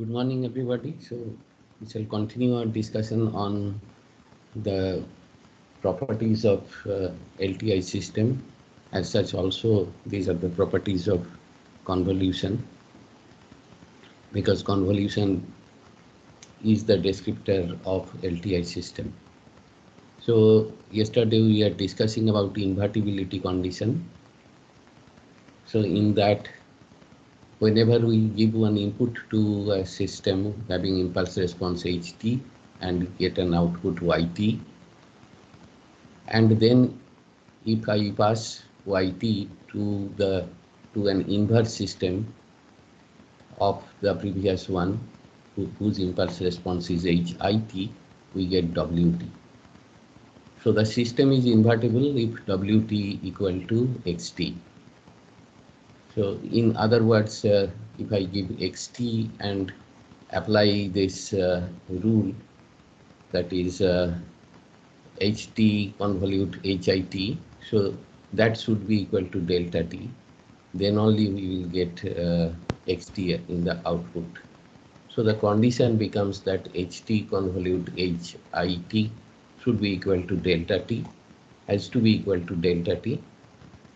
Good morning, everybody. So we shall continue our discussion on the properties of LTI system. As such, also these are the properties of convolution, because convolution is the descriptor of LTI system. So yesterday we are discussing about invertibility condition. So in that, whenever we give one input to a system having impulse response ht and get an output yt, and then if I pass yt to an inverse system of the previous one whose impulse response is hit, we get wt. So the system is invertible if wt equal to xt. So in other words, if I give xt and apply this rule, that is ht convolute hit, so that should be equal to delta t, then only we will get xt in the output. So the condition becomes that ht convolute hit should be equal to delta t, has to be equal to delta t,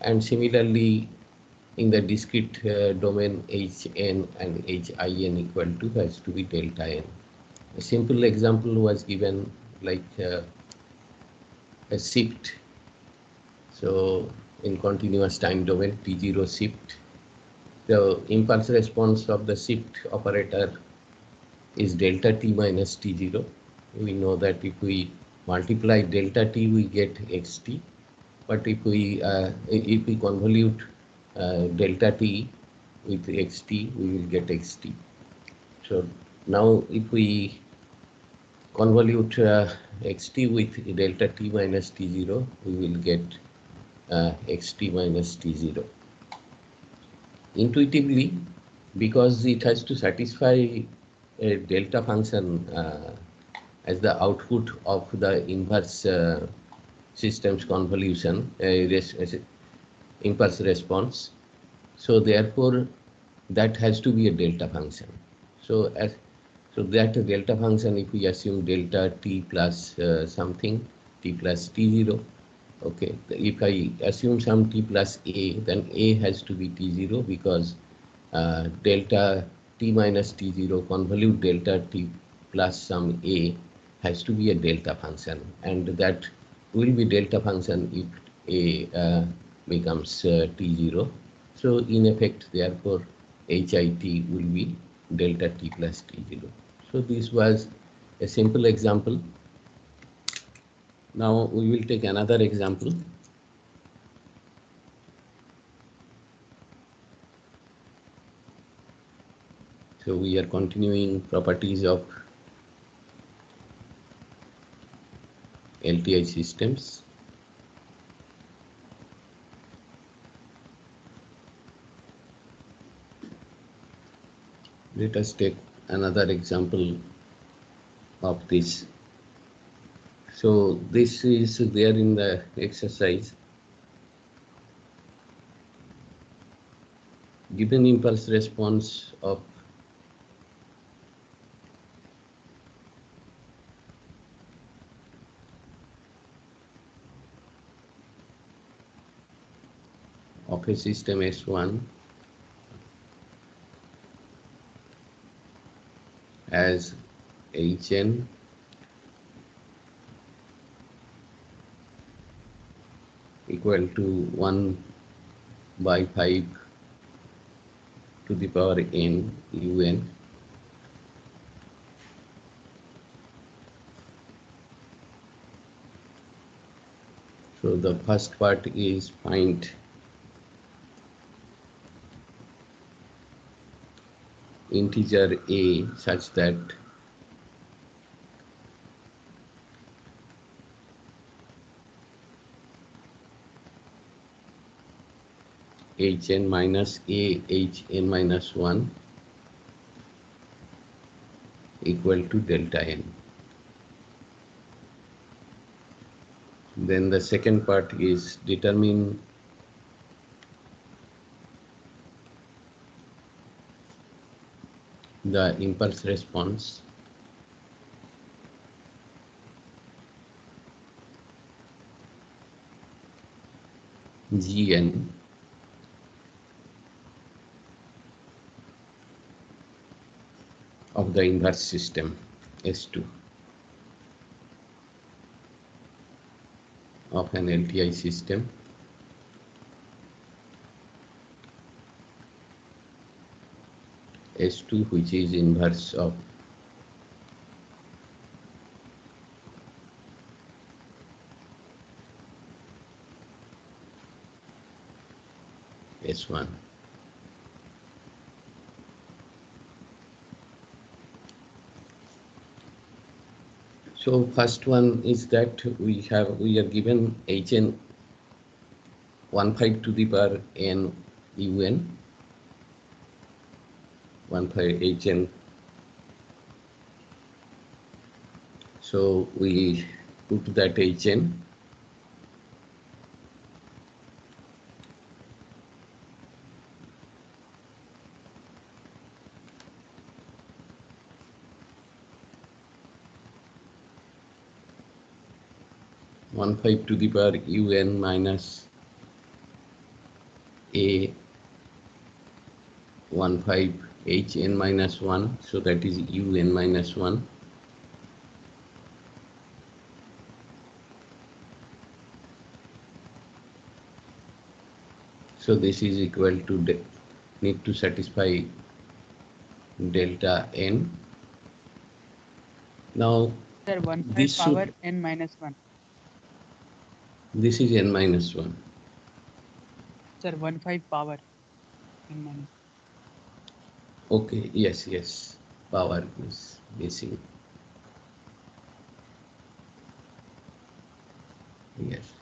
and similarly in the discrete domain hn and hin equal to has to be delta n. A simple example was given like a shift. So in continuous time domain t0 shift, the impulse response of the shift operator is delta t minus t0. We know that if we multiply delta t we get xt, but if we convolute delta t with xt we will get xt. So now if we convolute xt with delta t minus t0, we will get xt minus t0. Intuitively, because it has to satisfy a delta function as the output of the inverse system's convolution impulse response, so therefore that has to be a delta function. So that delta function, if we assume delta t plus something, t plus t0, okay, if I assume some t plus a, then a has to be t0, because delta t minus t0 convolute delta t plus some a has to be a delta function, and that will be delta function if a becomes t0. So in effect, therefore hit will be delta t plus t0. So this was a simple example. Now we will take another example. So we are continuing properties of LTI systems. Let us take another example of this. So this is there in the exercise. Given impulse response of a system S1 as Hn equal to 1 by 5 to the power n un. So the first part is find integer a such that hn minus a hn minus 1 equal to delta n. Then the second part is determine the impulse response Gn of the inverse system S2 of an LTI system S2, which is inverse of S1. So first one is that we are given Hn 15 to the power n un 15 Hn. So we put that Hn. One five to the power un minus a 15 Hn minus 1, so that is un minus 1. So this is equal to need to satisfy delta n. Now Sir, 15 this power should, n minus 1. this is n minus 1. Sir, 15 power n minus. Okay, yes, power is missing. Yes.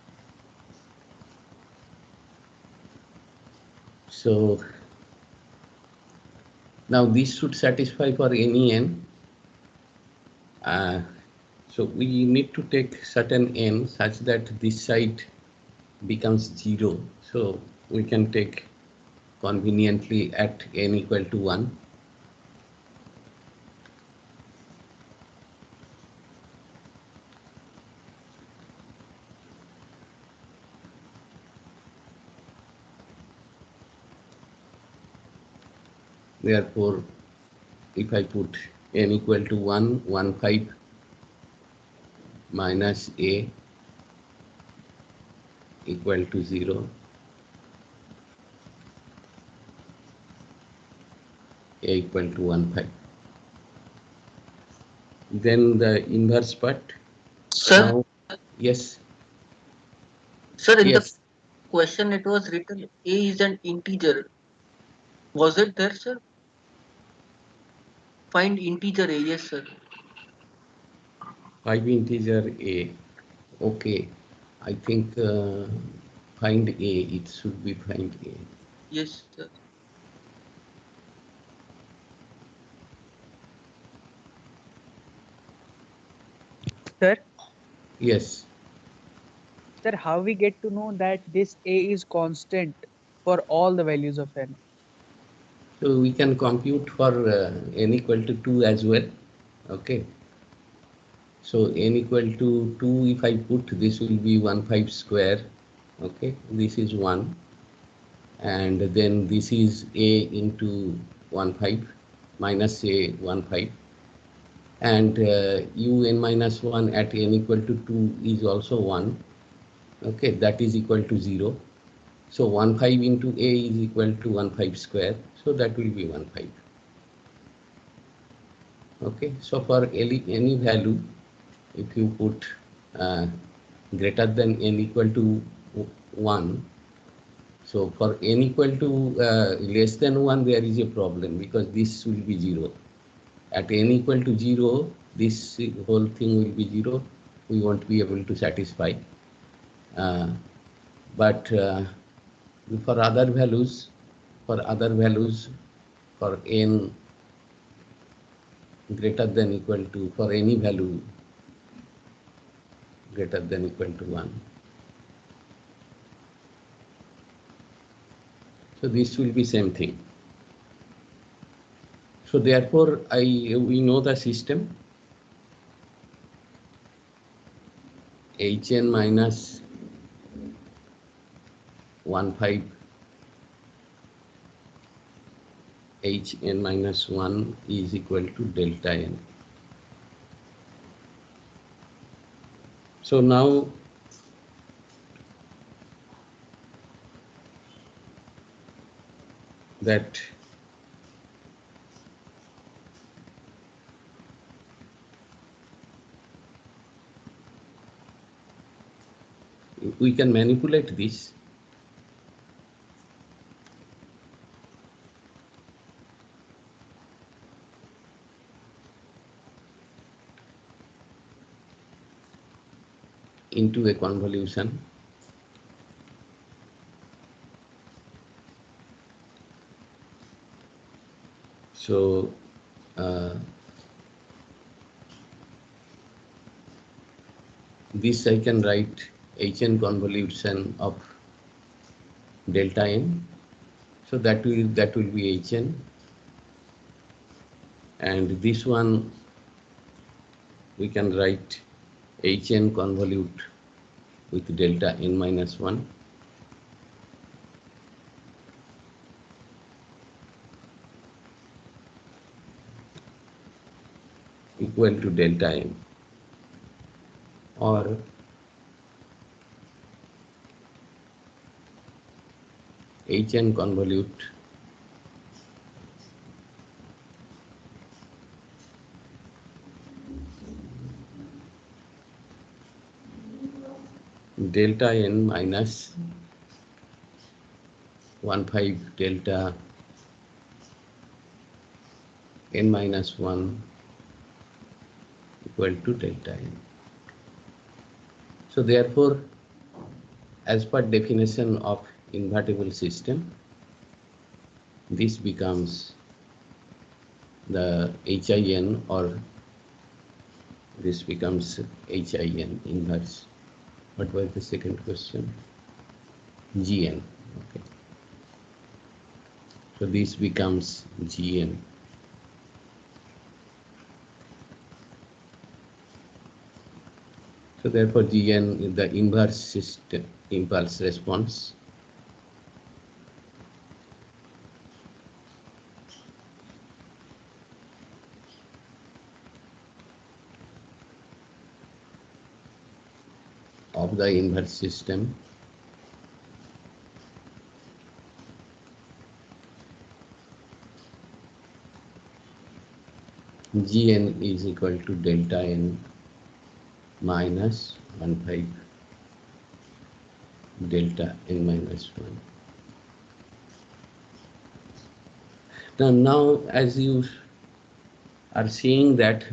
So now this should satisfy for any n. So we need to take certain n such that this side becomes 0. So we can take conveniently at n equal to 1. Therefore, if I put n equal to 1, 15 minus a equal to 0, a equal to 15. Then the inverse part. Sir, Now, yes. sir, in Yes. the question it was written A is an integer. Was it there, sir? Find integer A, yes, sir. 5 integer a. Okay. I think find a. It should be find a. Yes, sir. Sir, Yes. sir, how we get to know that this a is constant for all the values of n? So we can compute for n equal to 2 as well. Okay. So n equal to 2, if I put, this will be 15 square. Okay. This is 1. And then this is a into 15 minus a 15. And un minus 1 at n equal to 2 is also 1. Okay, that is equal to 0. So 15 into a is equal to 15 square. So that will be 15. Okay, so for any value, if you put greater than n equal to 1, so for n equal to less than 1, there is a problem because this will be 0. At n equal to 0, this whole thing will be 0. We won't be able to satisfy. But for other values, for n greater than equal to, for any value greater than equal to 1. So this will be same thing. So therefore, we know the system. Hn minus 1,5 Hn minus 1 is equal to delta n. So now that we can manipulate this. Into a convolution. So this I can write Hn convolution of delta n. So that will be Hn, and this one we can write Hn convolute with delta n minus 1. Equal to delta n, or Hn convolute delta n minus 1,5 delta n minus 1 equal to delta n. So therefore, as per definition of invertible system, this becomes the HIN, or this becomes HIN inverse. What was the second question? GN. Okay. So this becomes GN. So therefore, GN is the inverse system impulse response. Of the inverse system. Gn is equal to delta n minus 1,5 delta n minus 1. Now, as you are seeing that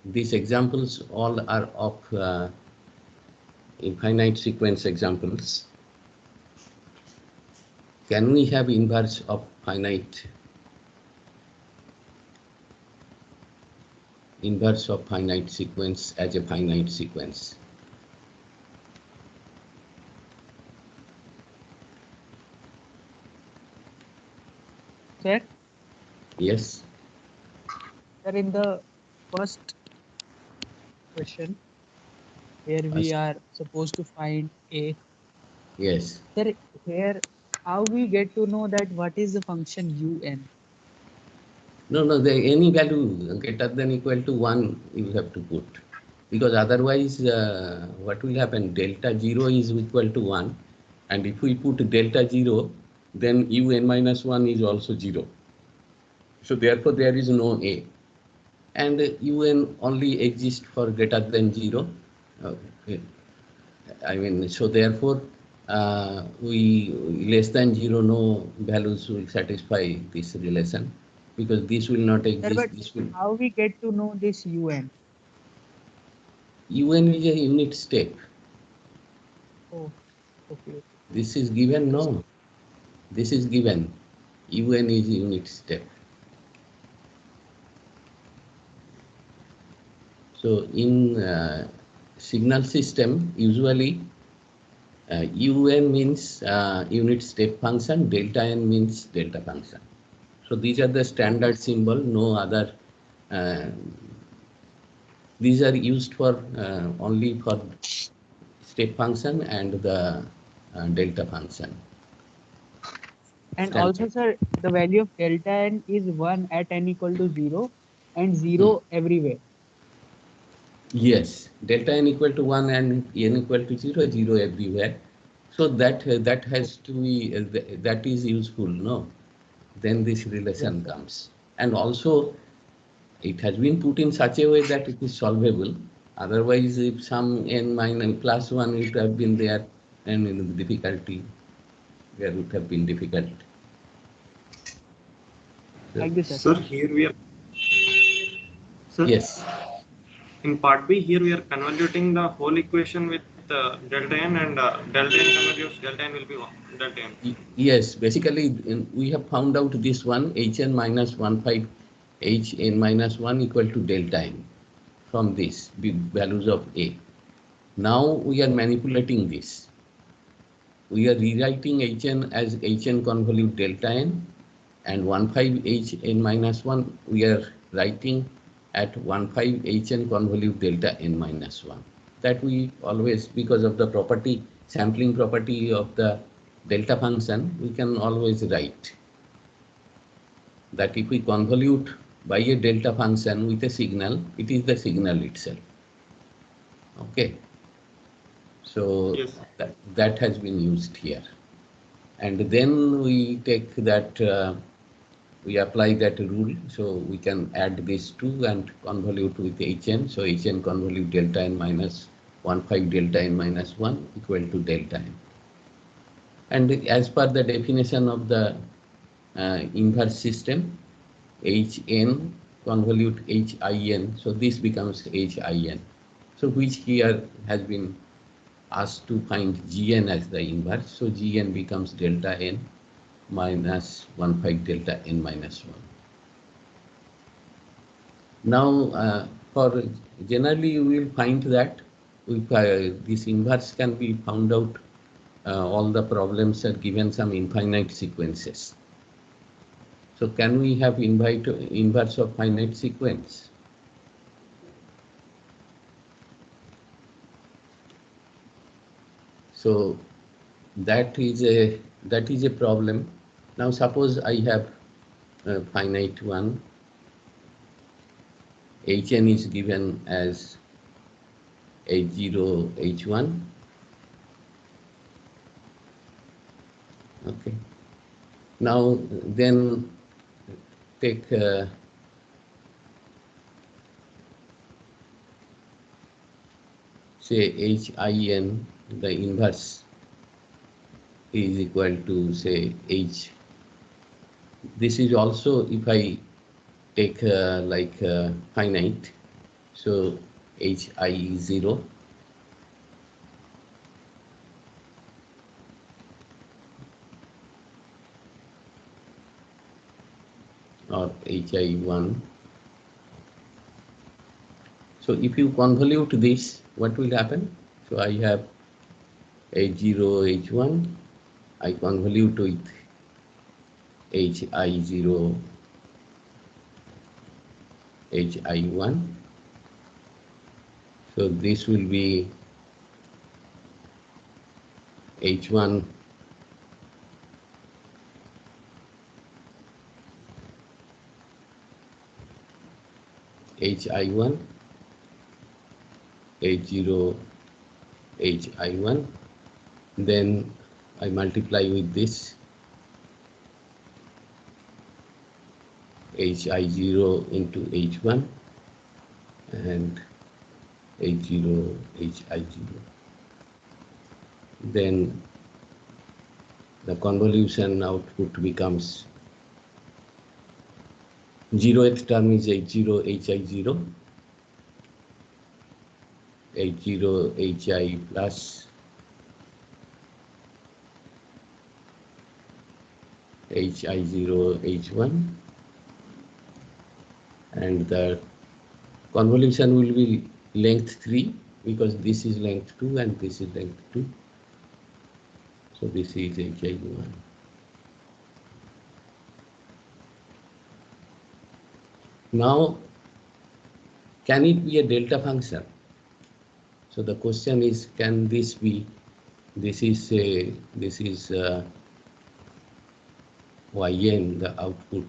these examples all are of infinite sequence examples. Can we have inverse of finite sequence as a finite sequence? Sir? Yes. Sir, in the first question, where we are supposed to find A. Yes. Sir, here, how we get to know that what is the function un? No, any value greater than equal to 1 you have to put. Because otherwise, what will happen? Delta 0 is equal to 1. And if we put delta 0, then un minus 1 is also 0. So therefore, there is no A. And un only exists for greater than 0. Okay. I mean, so therefore, we less than 0, no values will satisfy this relation, because this will not Sir, exist. but This will. how we get to know this un? Un is a unit step. Oh, okay. This is given, no. This is given. Un is unit step. So in signal system, usually un means unit step function, delta n means delta function. So these are the standard symbol, no other. These are used for only for step function and the delta function. And Standard. also, sir, the value of delta n is 1 at n equal to 0 and 0 everywhere. Yes, delta n equal to 1 and n equal to 0, 0 everywhere. So that has to be, that is useful, no? Then this Yes, relation sir. comes. And also, it has been put in such a way that it is solvable. Otherwise, if some n minus plus 1 would have been there, and in the difficulty, there would have been difficult. So, Thank you, sir. Sir, here we are. Sir, yes, in part B, here we are convoluting the whole equation with delta n, and delta n convolutes delta n will be 1, delta n. yes, basically we have found out this one, hn minus 15 hn minus 1 equal to delta n from this values of a. Now we are manipulating this. We are rewriting hn as hn convolute delta n, and 15 hn minus 1 we are writing at 15 hn convolute delta n minus 1. That we always, because of the property, sampling property of the delta function, we can always write that if we convolute by a delta function with a signal, it is the signal itself. Okay. So Yes. that has been used here. And then we take that, we apply that rule. So we can add these two and convolute with hn. So hn convolute delta n minus 15 delta n minus 1 equal to delta n. And as per the definition of the inverse system, hn convolute hin. So this becomes hin. So which here has been asked to find gn as the inverse. So gn becomes delta n minus 15 delta n minus 1. Now, for generally you will find that if this inverse can be found out, all the problems are given some infinite sequences. So can we have inverse of finite sequence? So that is a problem. Now suppose I have a finite one. Hn is given as H0, H1. Okay. Now then take say Hin, the inverse is equal to say H. This is also if I take like finite, so Hi is 0. Or Hi1. So if you convolute this, what will happen? So I have H0, H1. I convolute with Hi0, Hi1. So this will be H1 Hi1, H0, Hi1. Then I multiply with this Hi0 into H1 and H0, Hi0. Then the convolution output becomes 0th term is H0, Hi0, H0, Hi plus Hi0, H1, and the convolution will be length 3 because this is length 2 and this is length 2. So this is Hi1. Now, can it be a delta function? So the question is, can this be? This is yn, the output.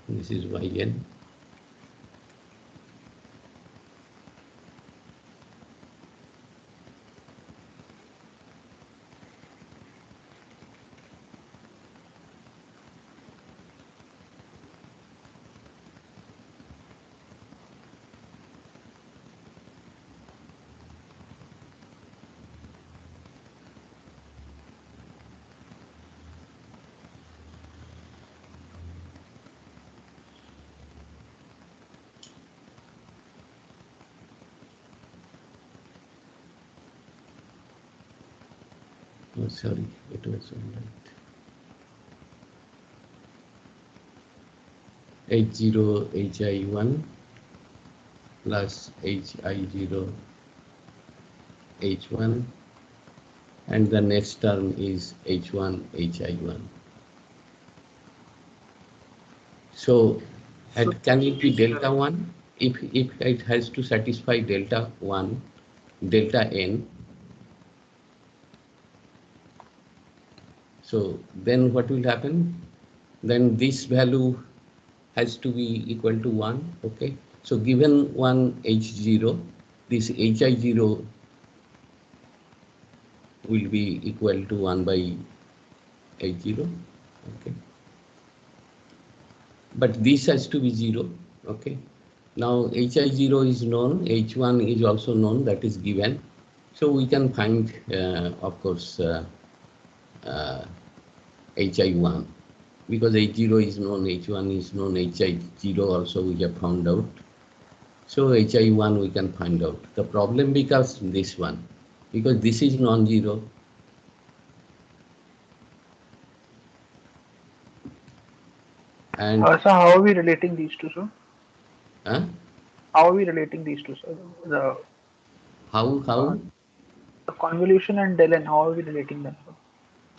This is yn. Oh, sorry, it was all right. H0 hi1 plus hi0 h1, and the next term is h1 hi1. So can it be delta 1? If it has to satisfy delta 1, delta n, so then what will happen? Then this value has to be equal to 1, okay? So given one h0, this hi0 will be equal to 1 by h0, okay? But this has to be 0, okay? Now hi0 is known, h1 is also known, that is given. So we can find, of course, hi1, because h0 is known, h1 is known, hi0 also we have found out. So hi1 we can find out. The problem becomes this one, because this is non-zero. And so how are we relating these two, sir? Huh? How are we relating these two, sir? The convolution and del n, how are we relating them, sir?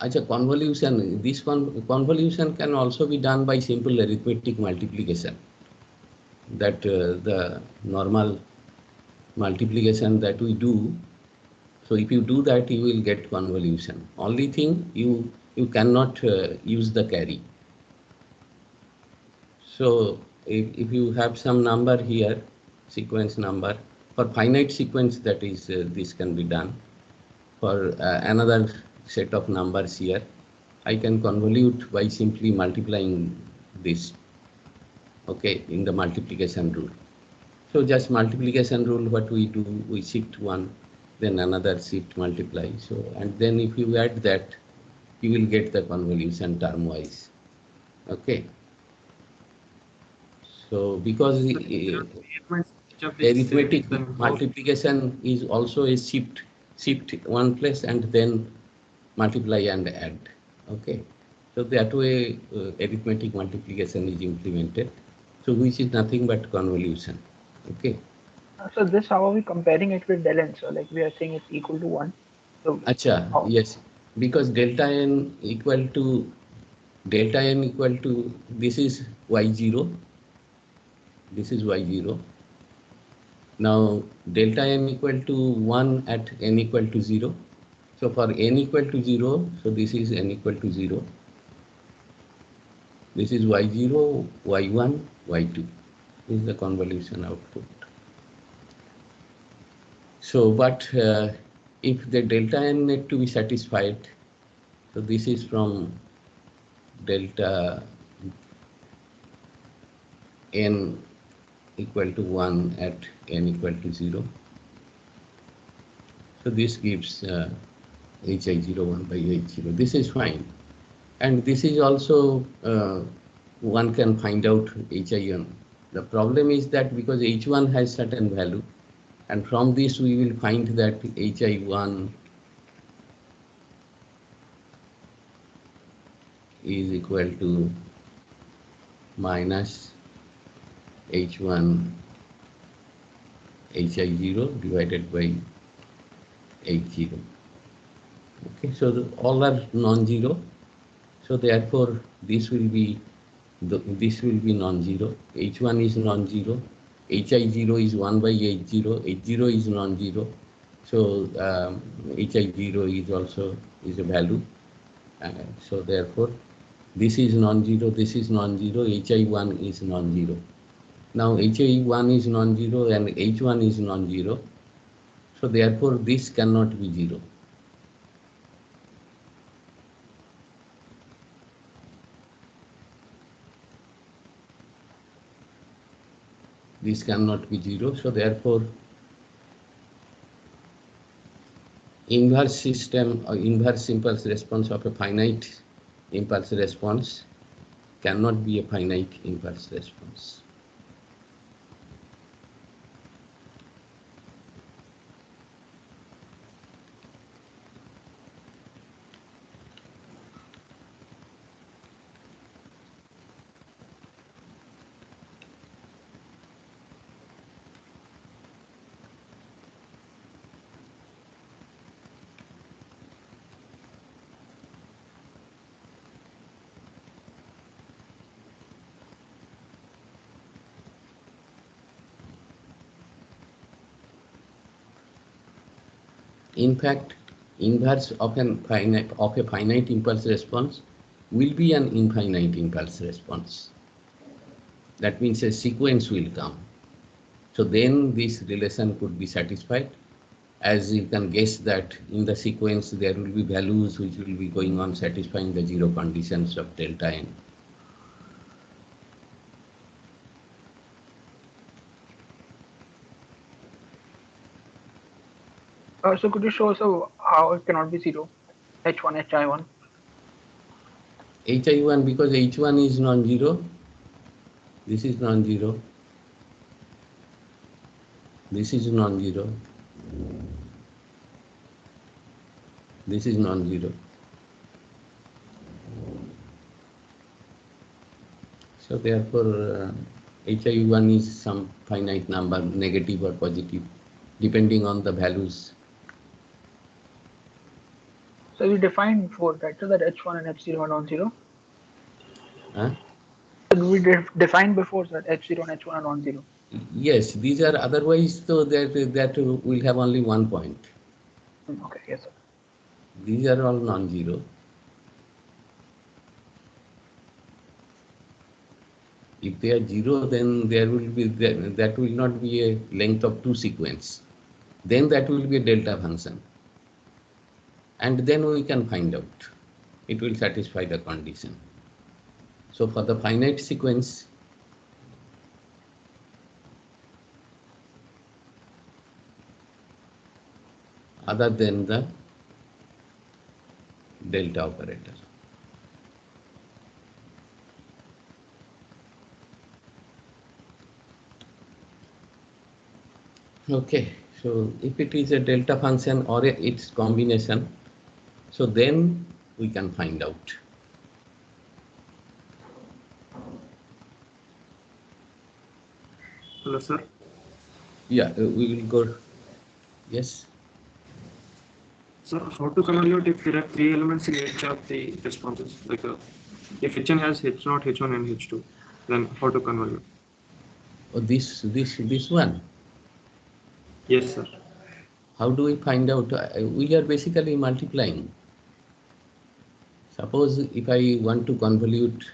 Achha, convolution. This one convolution can also be done by simple arithmetic multiplication. That the normal multiplication that we do. So if you do that, you will get convolution. Only thing you cannot use the carry. So if you have some number here, sequence number, for finite sequence, that is this can be done. For another set of numbers here, I can convolute by simply multiplying this, okay, in the multiplication rule. So just multiplication rule, what we do, we shift one, then another shift multiply. So, and then if you add that, you will get the convolution term wise, okay. So because the arithmetic multiplication is also a shift one place and then multiply and add, okay. So that way arithmetic multiplication is implemented, so which is nothing but convolution, okay. So this, how are we comparing it with del n? So like we are saying it's equal to 1. So Achha, yes, because delta n equal to this is y0, this is y0. Now delta n equal to 1 at n equal to 0. So for n equal to 0, so this is n equal to 0. This is y0, y1, y2. This is the convolution output. So, but if the delta n need to be satisfied, so this is from delta n equal to 1 at n equal to 0. So this gives hi0 1 by h0. This is fine. And this is also, one can find out hi1. The problem is that because h1 has certain value, and from this we will find that hi1 is equal to minus h1 hi0 divided by h0. Okay, so all are non-zero. So therefore, this will be this will be non-zero. H1 is non-zero. Hi0 is 1 by H0. H0 is non-zero. So Hi0 is also is a value. So therefore, this is non-zero, this is non-zero, Hi1 is non-zero. Now Hi1 is non-zero and H1 is non-zero. So therefore, this cannot be zero. This cannot be zero. So therefore, inverse system or inverse impulse response of a finite impulse response cannot be a finite impulse response. In fact, inverse of a finite impulse response will be an infinite impulse response. That means a sequence will come. So then this relation could be satisfied. As you can guess that in the sequence there will be values which will be going on satisfying the zero conditions of delta n. So could you show us how it cannot be zero? H1, Hi1. Hi1 because H1 is non-zero. This is non-zero. This is non-zero. This is non-zero. So therefore, Hi1 is some finite number, negative or positive, depending on the values. So we defined before that, so that H1 and H0 are non-zero. Huh? So we defined before that H0 and H1 are non-zero. Yes, these are otherwise so that will have only one point. Okay, yes, sir. These are all non-zero. If they are zero, then there will be that will not be a length of two sequence. Then that will be a delta function. And then we can find out. It will satisfy the condition. So for the finite sequence, other than the delta operator. Okay, so if it is a delta function or its combination, so then we can find out. Hello, sir. Yeah, we will go. Yes. Sir, how to convolute if there are three elements in each of the responses? Like if Hn has H0, H1, and H2, then how to convolute? Oh, this one. Yes, sir. How do we find out? We are basically multiplying. Suppose if I want to convolute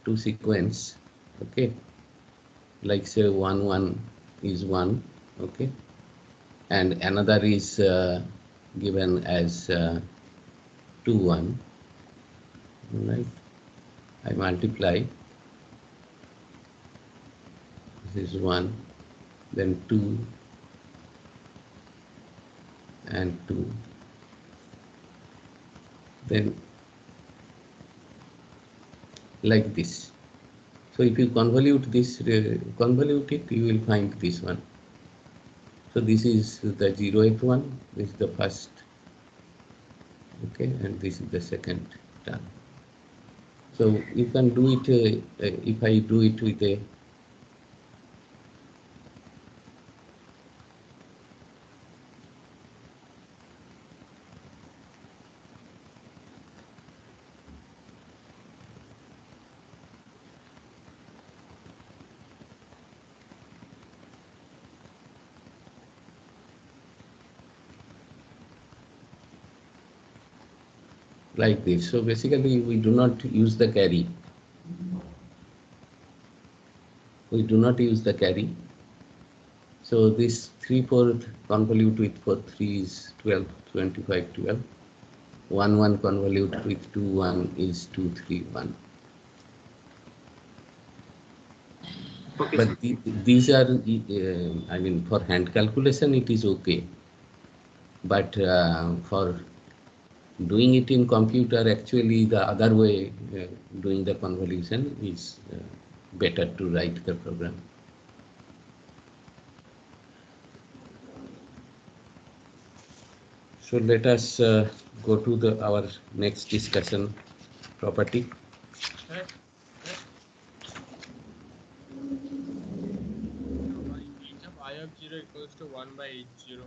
two sequence, okay, like say 1, 1 is 1, okay, and another is given as 2, 1, right? I multiply, this is 1, then 2, and 2, then like this. So if you convolute this, convolute it, you will find this one. So this is the 0th one, this is the first, okay, and this is the second term. So you can do it, if I do it with a like this. So basically we do not use the carry. We do not use the carry. So this 3/4 convolute with 4/3 is 12, 25, 12. 1/1 convolute with 2/1 is 2/3/1. Okay, But sir. these are, I mean, for hand calculation it is okay. But for doing it in computer, actually the other way, doing the convolution is better to write the program. So let us go to our next discussion property. Why h of I of 0 equals to 1 by h0,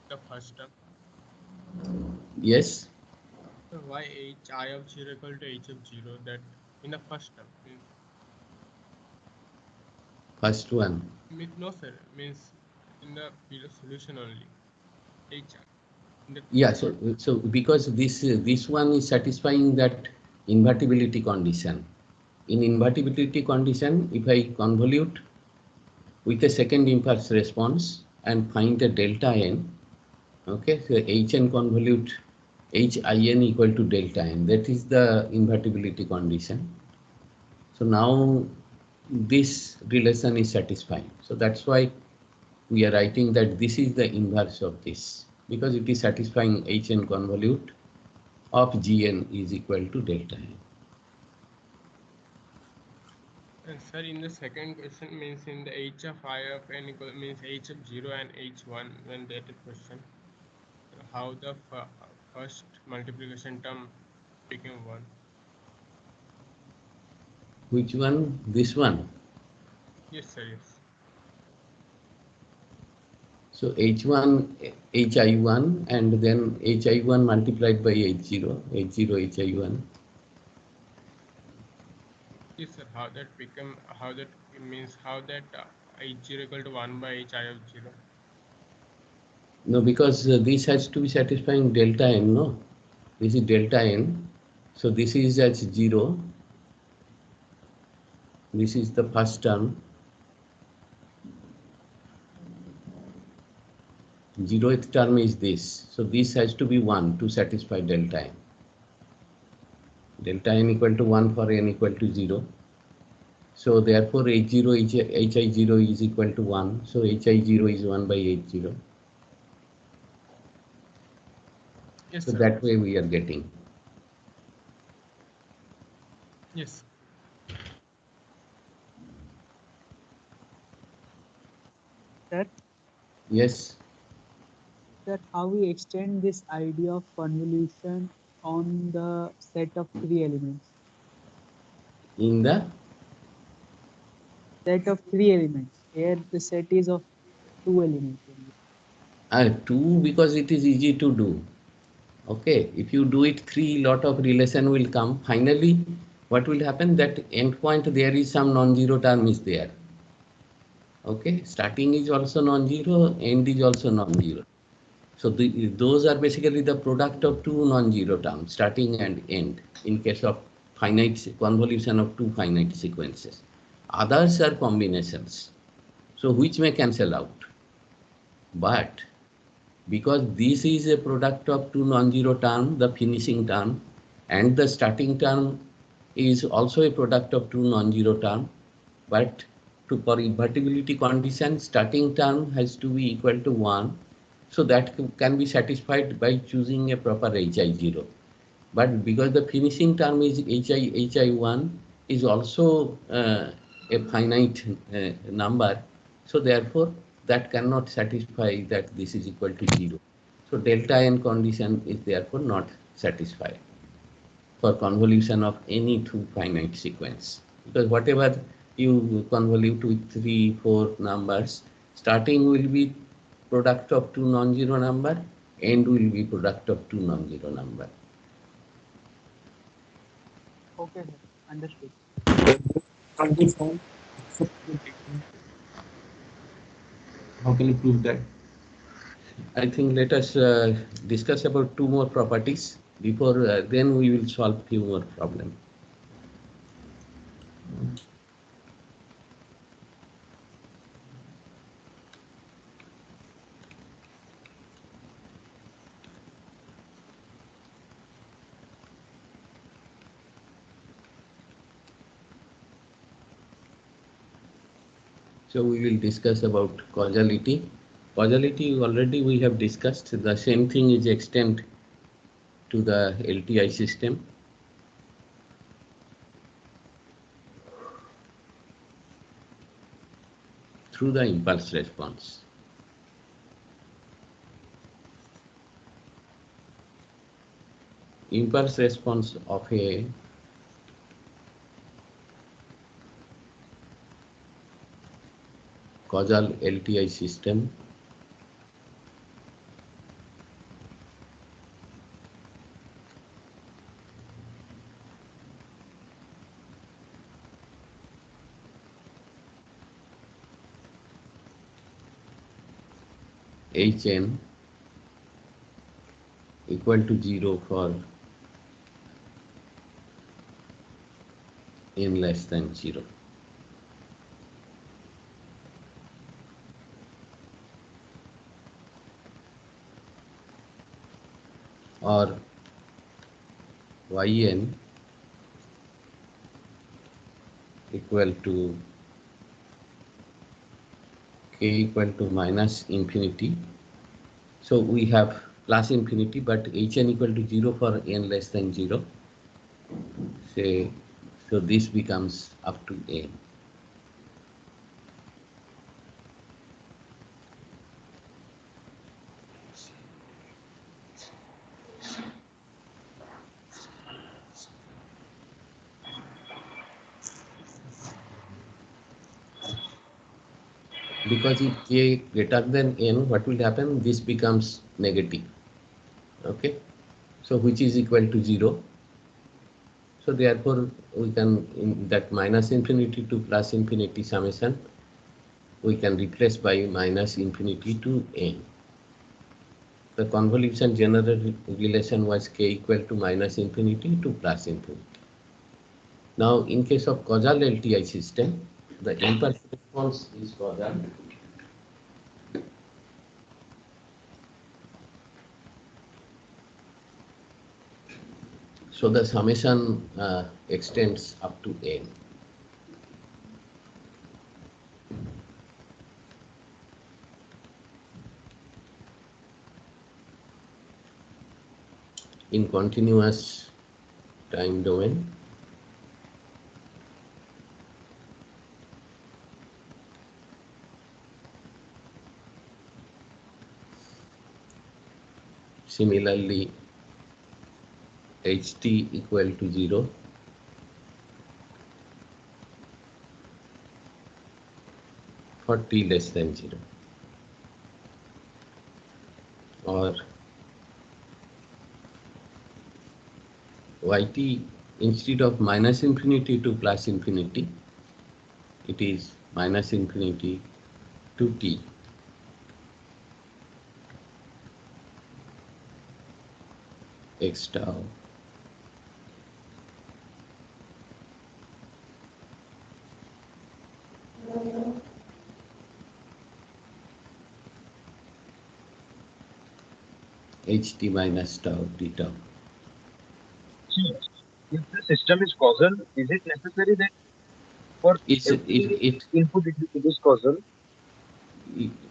the first term. Yes, So why h I of 0 equal to h of 0, that in the first term? first one. No sir, means in the solution only. H. Yeah, so because this one is satisfying that invertibility condition. In invertibility condition, if I convolute with a second impulse response and find a delta n, okay, so hn convolute hin equal to delta n, that is the invertibility condition. So now this relation is satisfying. So that's why we are writing that this is the inverse of this, because it is satisfying hn convolute of gn is equal to delta n. And sir, in the second question means in the h of I of n equal means h of 0 and h1 when that question, how the first multiplication term became 1. Which one? This one. Yes sir, yes. So h1, hi1, and then hi1 multiplied by h0, hi1. Yes sir, how that become, how that means how that h0 equal to 1 by h I of 0. No, because this has to be satisfying delta n, no? This is delta n. So this is as 0. This is the first term. 0th term is this. So this has to be 1 to satisfy delta n. Delta n equal to 1 for n equal to 0. So therefore h0, hi0 is equal to 1. So hi0 is 1 by h0. Yes So sir. that way we are getting. Yes. Sir, Yes. sir, how we extend this idea of convolution on the set of 3 elements? In the Set of 3 elements. Here the set is of 2 elements only. 2, because it is easy to do. Okay, if you do it 3, lot of relation will come. Finally, what will happen, that end point there is some non-zero term is there. Okay, starting is also non-zero, end is also non-zero. So those are basically the product of 2 non-zero terms, starting and end, in case of finite convolution of 2 finite sequences. Others are combinations, so which may cancel out. But because this is a product of 2 non-zero term, the finishing term, and the starting term is also a product of 2 non-zero term, but for invertibility condition, starting term has to be equal to 1, so that can be satisfied by choosing a proper hi0. But because the finishing term is hi1 is also a finite number, so therefore that cannot satisfy that this is equal to 0. So delta n condition is therefore not satisfied for convolution of any 2 finite sequence, because whatever you convolute with 3, 4 numbers, starting will be product of 2 non-zero number, end will be product of 2 non-zero number. Okay, sir. Understood. How can you prove that? I think let us discuss about 2 more properties. Before then we will solve few more problems. So we will discuss about causality. Causality already we have discussed. The same thing is extend to the LTI system. Through the impulse response. Impulse response of a causal LTI system Hn equal to 0 for n less than 0. Or Yn equal to k equal to minus infinity. So we have plus infinity, but Hn equal to 0 for n less than 0. Say, so this becomes up to n. Because if k greater than n, what will happen? This becomes negative. Okay, so which is equal to 0. So therefore, we can, in that minus infinity to plus infinity summation, we can replace by minus infinity to n. The convolution general relation was k equal to minus infinity to plus infinity. Now, in case of causal LTI system, the impulse response is causal. So the summation extends up to n. In continuous time domain. Similarly, Ht equal to 0 for t less than 0. Or Yt, instead of minus infinity to plus infinity, it is minus infinity to t. X tau Ht minus tau d tau. If the system is causal, is it necessary that for every input it is causal?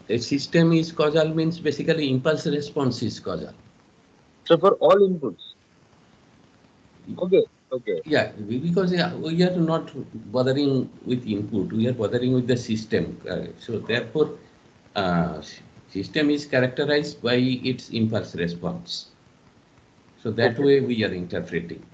A system is causal means basically impulse response is causal. So for all inputs? Okay. Okay. Yeah, because we are not bothering with input, we are bothering with the system. So therefore, system is characterized by its impulse response. So that way we are interpreting.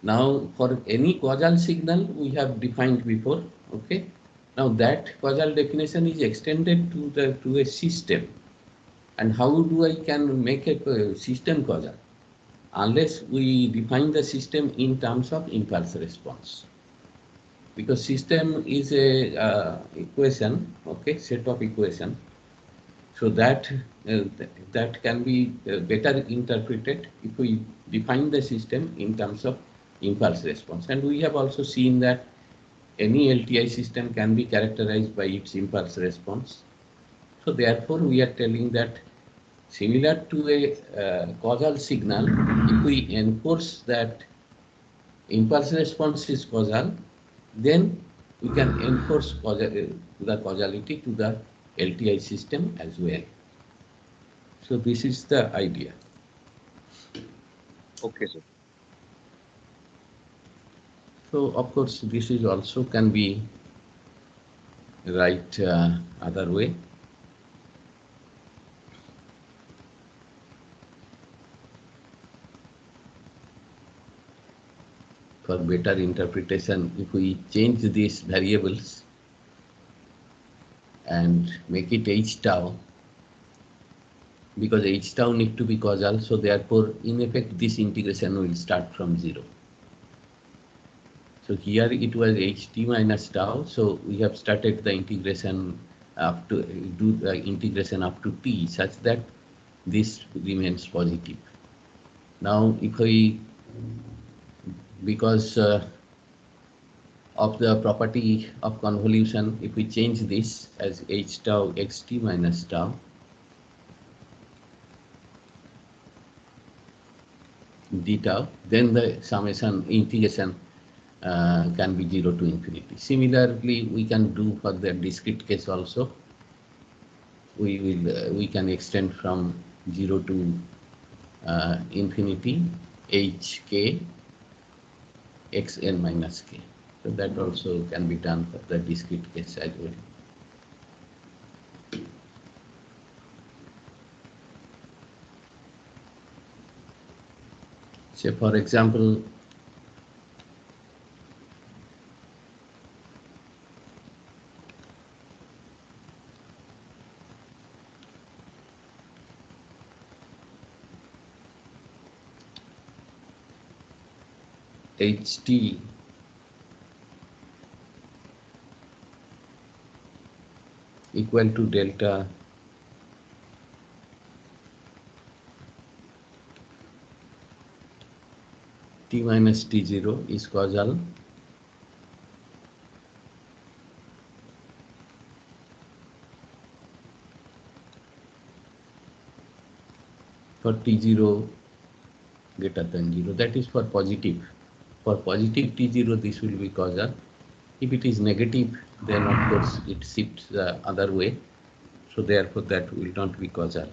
Now, for any causal signal we have defined before, okay. Now that causal definition is extended to a system. And how do I can make a system causal? Unless we define the system in terms of impulse response. Because system is a equation, okay, set of equation. So that that can be better interpreted if we define the system in terms of impulse response. And we have also seen that any LTI system can be characterized by its impulse response. So therefore, we are telling that similar to a causal signal, if we enforce that impulse response is causal, then we can enforce the causality to the LTI system as well. So this is the idea. Okay, sir. So of course, this is also can be right other way. For better interpretation, if we change these variables and make it h tau, because h tau need to be causal, so therefore in effect this integration will start from 0. So here it was ht minus tau, so we have started the integration up to do the integration up to t such that this remains positive. Now if we, because of the property of convolution, if we change this as h tau xt minus tau, d tau, then the summation integration can be 0 to infinity. Similarly, we can do for the discrete case also. We can extend from 0 to infinity hk xn minus k. So that also can be done for the discrete case as well. So for example, ht equal to delta t minus t0 is causal for t0 greater than 0. That is for positive. For positive t0, this will be causal. If it is negative, then of course it shifts the other way. So therefore that will not be causal.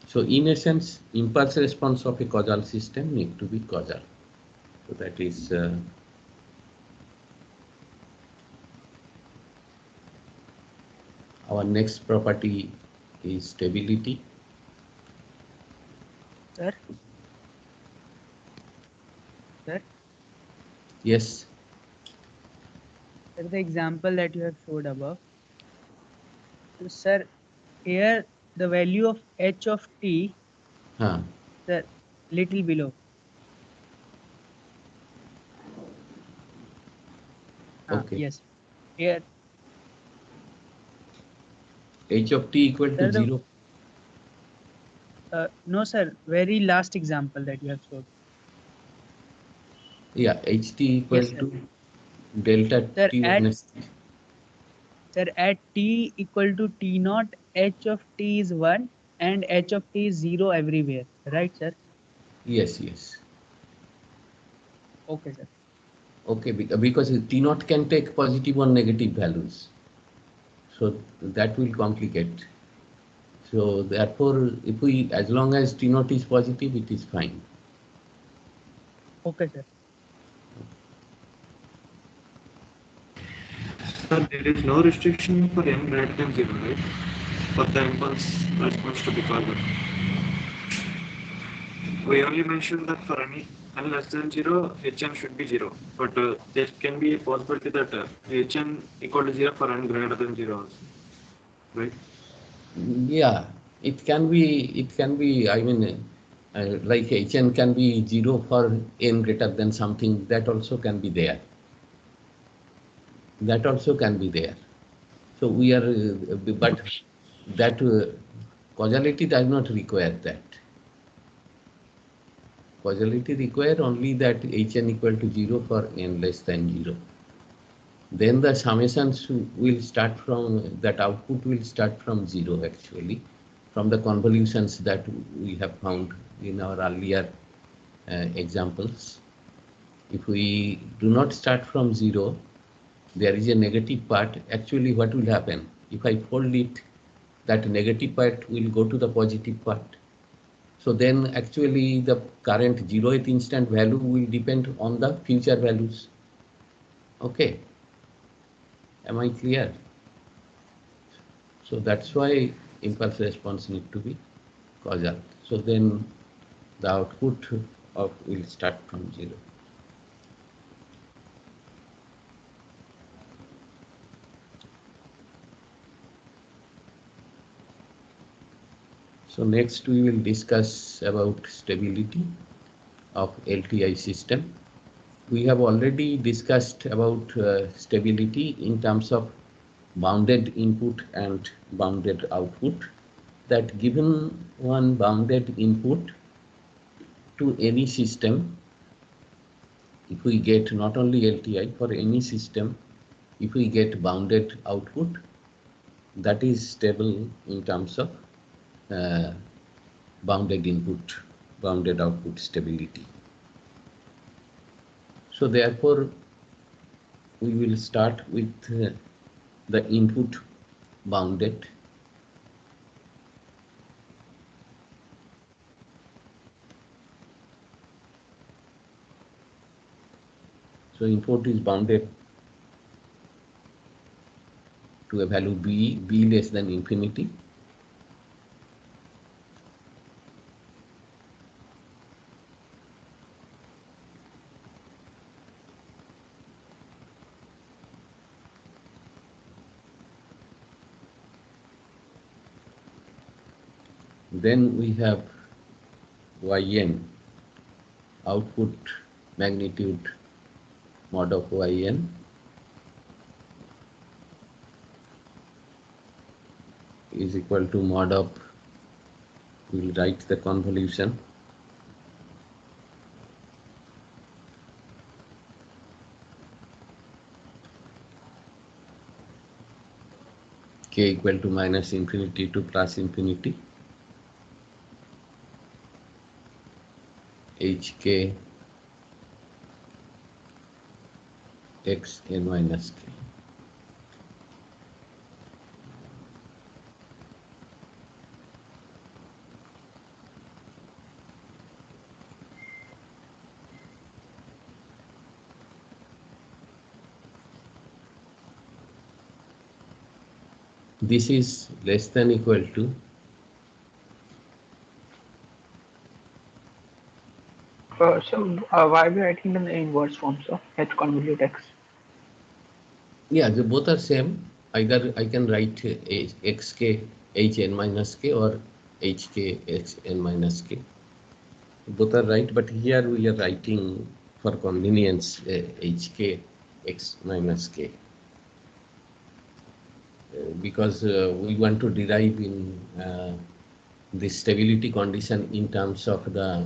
So in essence, impulse response of a causal system need to be causal. So that is our next property is stability. Sir? Sir? Yes. Sir, the example that you have showed above. So, sir, here the value of h of t, sir, little below. Okay. Yes. Here. H of t equal to 0. No, sir. Very last example that you have showed. Yeah, ht equal Yes, to delta sir, t minus t. Sir, at t equal to t naught, h of t is 1 and h of t is 0 everywhere. Right, sir? Yes, yes. Okay, sir. Okay, because t naught can take positive or negative values. So that will complicate. So therefore, if we, as long as t naught is positive, it is fine. Okay, sir. Sir, there is no restriction for n greater than 0, right? For the impulse response to be causal. We only mentioned that for any n less than 0, hn should be 0. But there can be a possibility that hn equal to 0 for n greater than 0 also. Right? Yeah, it can be, I mean, like hn can be 0 for n greater than something, that also can be there. That also can be there. So we are, but that causality does not require that. Causality require only that Hn equal to 0 for n less than 0. Then the summations will start from, that output will start from 0 actually, from the convolutions that we have found in our earlier examples. If we do not start from 0, there is a negative part. Actually, what will happen? If I fold it, that negative part will go to the positive part. So then actually the current 0th instant value will depend on the future values. Okay. Am I clear? So that's why impulse response need to be causal. So then the output of will start from 0. So next we will discuss about stability of LTI system. We have already discussed about stability in terms of bounded input and bounded output, that given one bounded input to any system, if we get not only LTI, for any system, if we get bounded output, that is stable in terms of bounded input, bounded output stability. So therefore, we will start with the input bounded. So input is bounded to a value b less than infinity. Then we have Yn, output magnitude mod of Yn is equal to mod of, we will write the convolution, k equal to minus infinity to plus infinity, hk x n minus k. This is less than equal to why are we writing in the inverse form, sir? H convolute x. Yeah, they both are same. Either I can write xk hn minus k or hk xn minus k. Both are right, but here we are writing for convenience hk x minus k. Because we want to derive in the stability condition in terms of the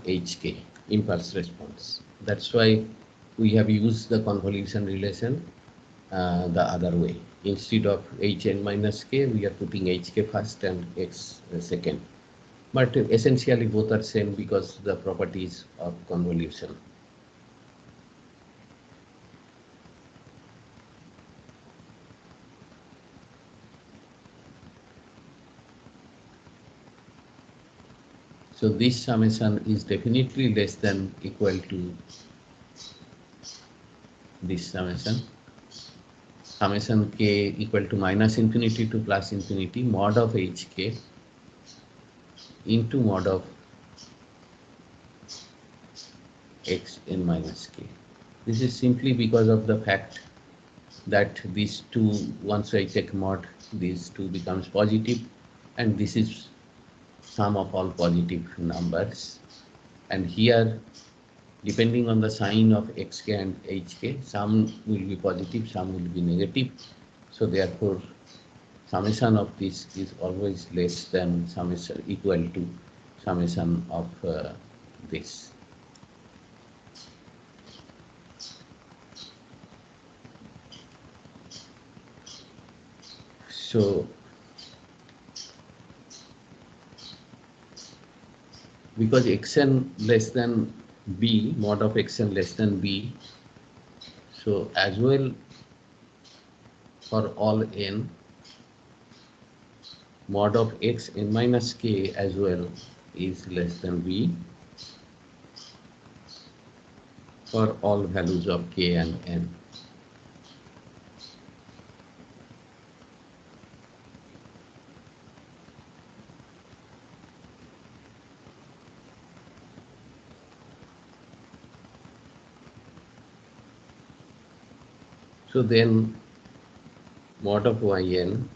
hk, impulse response. That's why we have used the convolution relation the other way. Instead of hn minus k, we are putting hk first and x second. But essentially both are same because the properties of convolution. So this summation is definitely less than equal to this summation. Summation k equal to minus infinity to plus infinity mod of hk into mod of x n minus k. This is simply because of the fact that these two, once I take mod, these two becomes positive, and this is sum of all positive numbers. And here depending on the sign of xk and hk, some will be positive, some will be negative. So therefore, summation of this is always less than summation equal to summation of this. So because xn less than b, mod of xn less than b, so as well for all n, mod of x n minus k as well is less than b for all values of k and n. So then mod of yn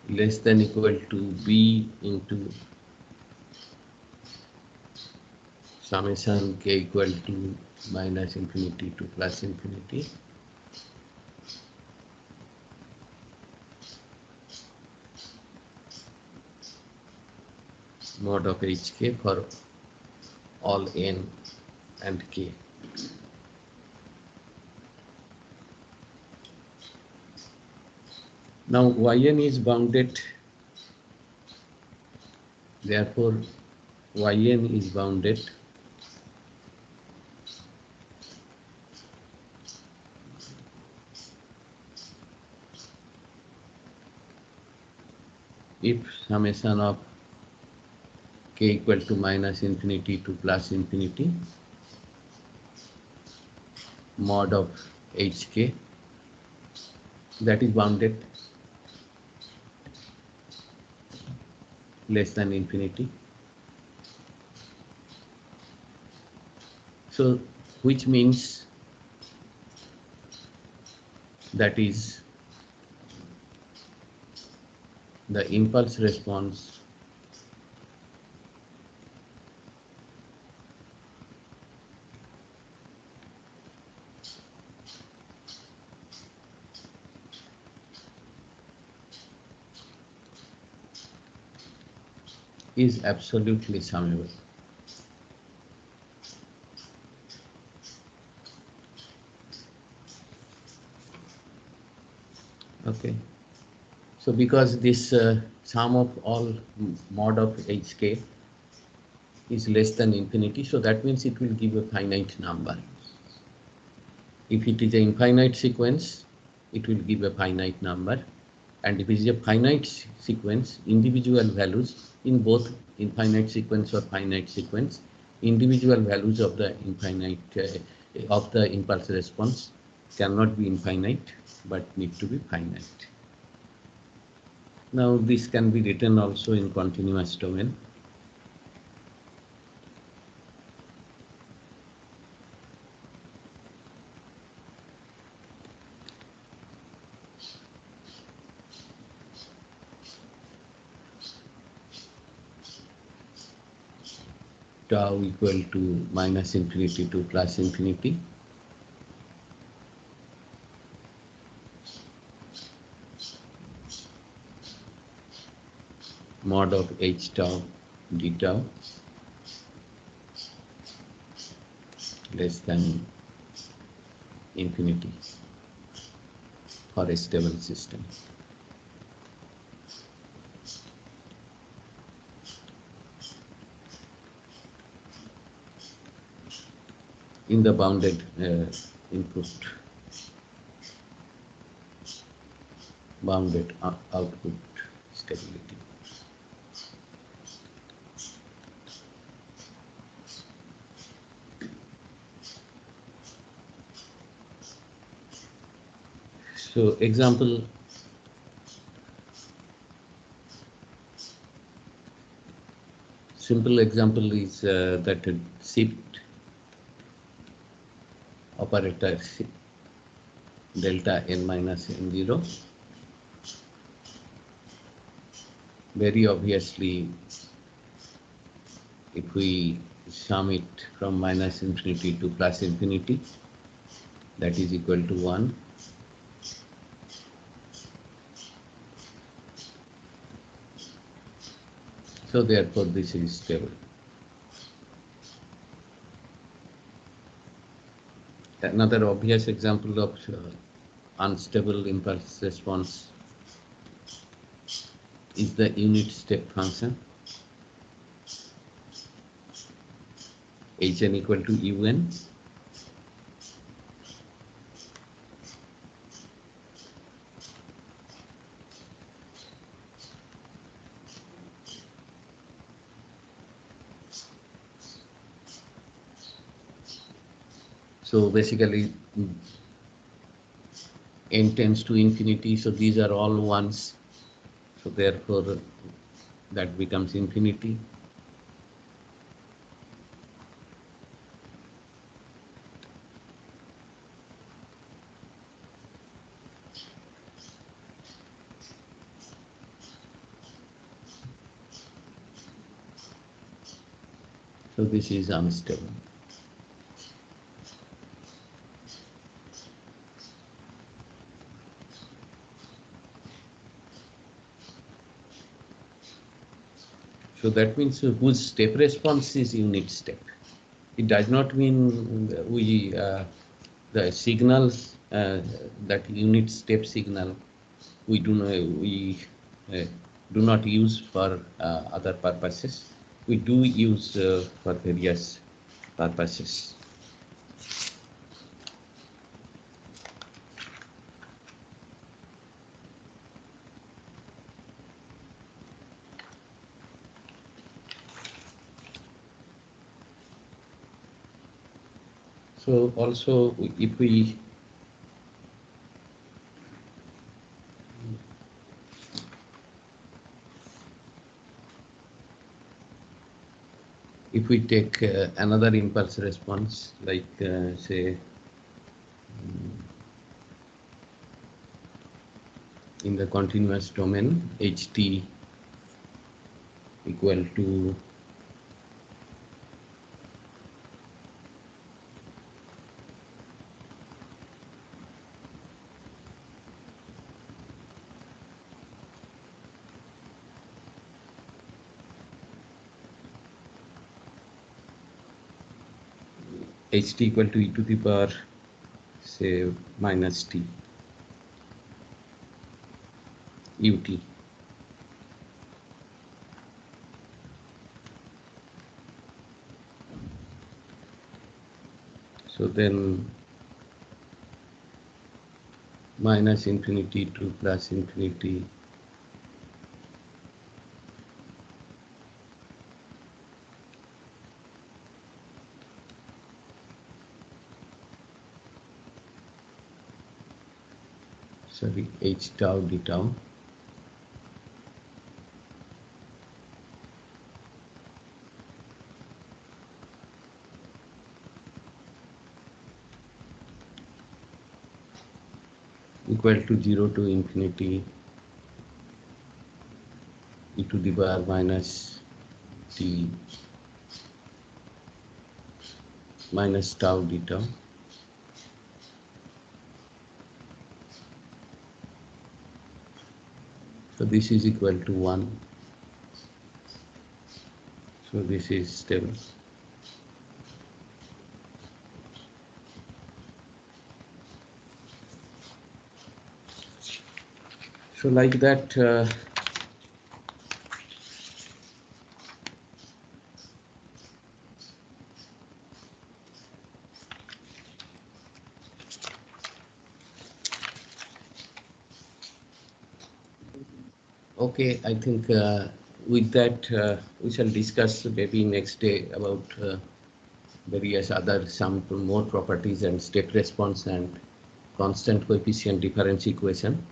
less than equal to b into summation k equal to minus infinity to plus infinity mod of hk for all n and k. Now yn is bounded, therefore yn is bounded if summation of k equal to minus infinity to plus infinity mod of hk, that is bounded less than infinity. So which means that is the impulse response is absolutely summable. Okay. So because this sum of all mod of hk is less than infinity, so that means it will give a finite number. If it is an infinite sequence, it will give a finite number. And if it is a finite sequence, individual values in both infinite sequence or finite sequence, individual values of the infinite of the impulse response cannot be infinite, but need to be finite. Now this can be written also in continuous domain. Tau equal to minus infinity to plus infinity. Mod of h tau d tau less than infinity for a stable system. In the bounded input, bounded output stability. So example, simple example is that shift operator delta n minus n0. Very obviously, if we sum it from minus infinity to plus infinity, that is equal to 1. So therefore this is stable. Another obvious example of unstable impulse response is the unit step function Hn equal to un. So basically n tends to infinity, so these are all ones, so therefore that becomes infinity. So this is unstable. So that means whose step response is unit step. It does not mean we the signals that unit step signal we do not use for other purposes. We do use for various purposes. So also if we take another impulse response, like say in the continuous domain, ht equal to ht equal to e to the power say minus t ut. So then minus infinity to plus infinity sorry h tau d tau equal to 0 to infinity e to the power minus t minus tau d tau. So this is equal to 1. So this is stable. So like that okay, I think with that we shall discuss maybe next day about various other some more properties and step response and constant coefficient difference equation.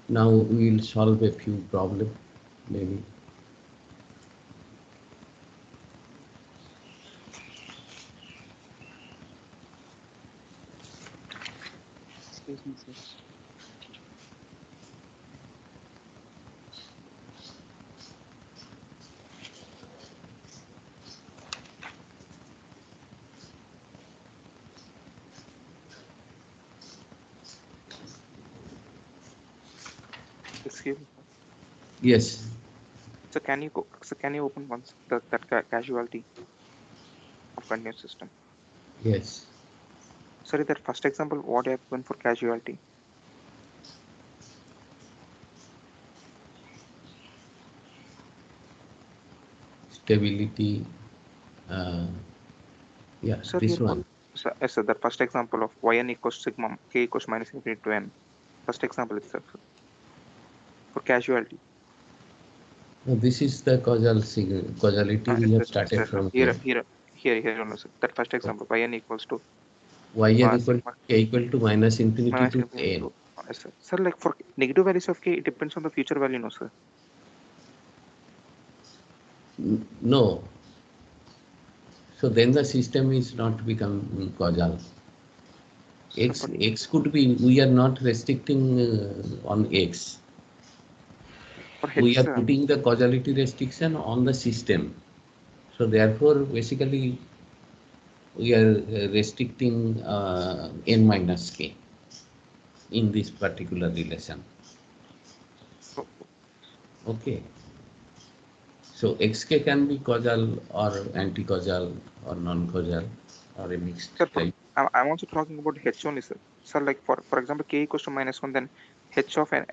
Now we will solve a few problems maybe. confusing, sir. Excuse me. Yes. So can you go? So can you open once that casualty of continuous system? Yes. Sorry, that first example, what you have given for casualty? Stability. Yeah, Sir, this one. So the first example of yn equals sigma k equals minus infinity to n. First example itself for casualty. No, this is the causality we have started from here. No, sir. That first example, yn equals to yn equal to k equal to minus infinity to n. Yes, sir, like for negative values of k, it depends on the future value, no, sir? No. So then the system is not become causal. X could be, we are not restricting on X. We are putting the causality restriction on the system. So therefore, basically, we are restricting n minus k in this particular relation. Okay. So xk can be causal or anti-causal or non-causal or a mixed type. I'm also talking about h1 is sir, like for example, k equals to minus 1, then h of n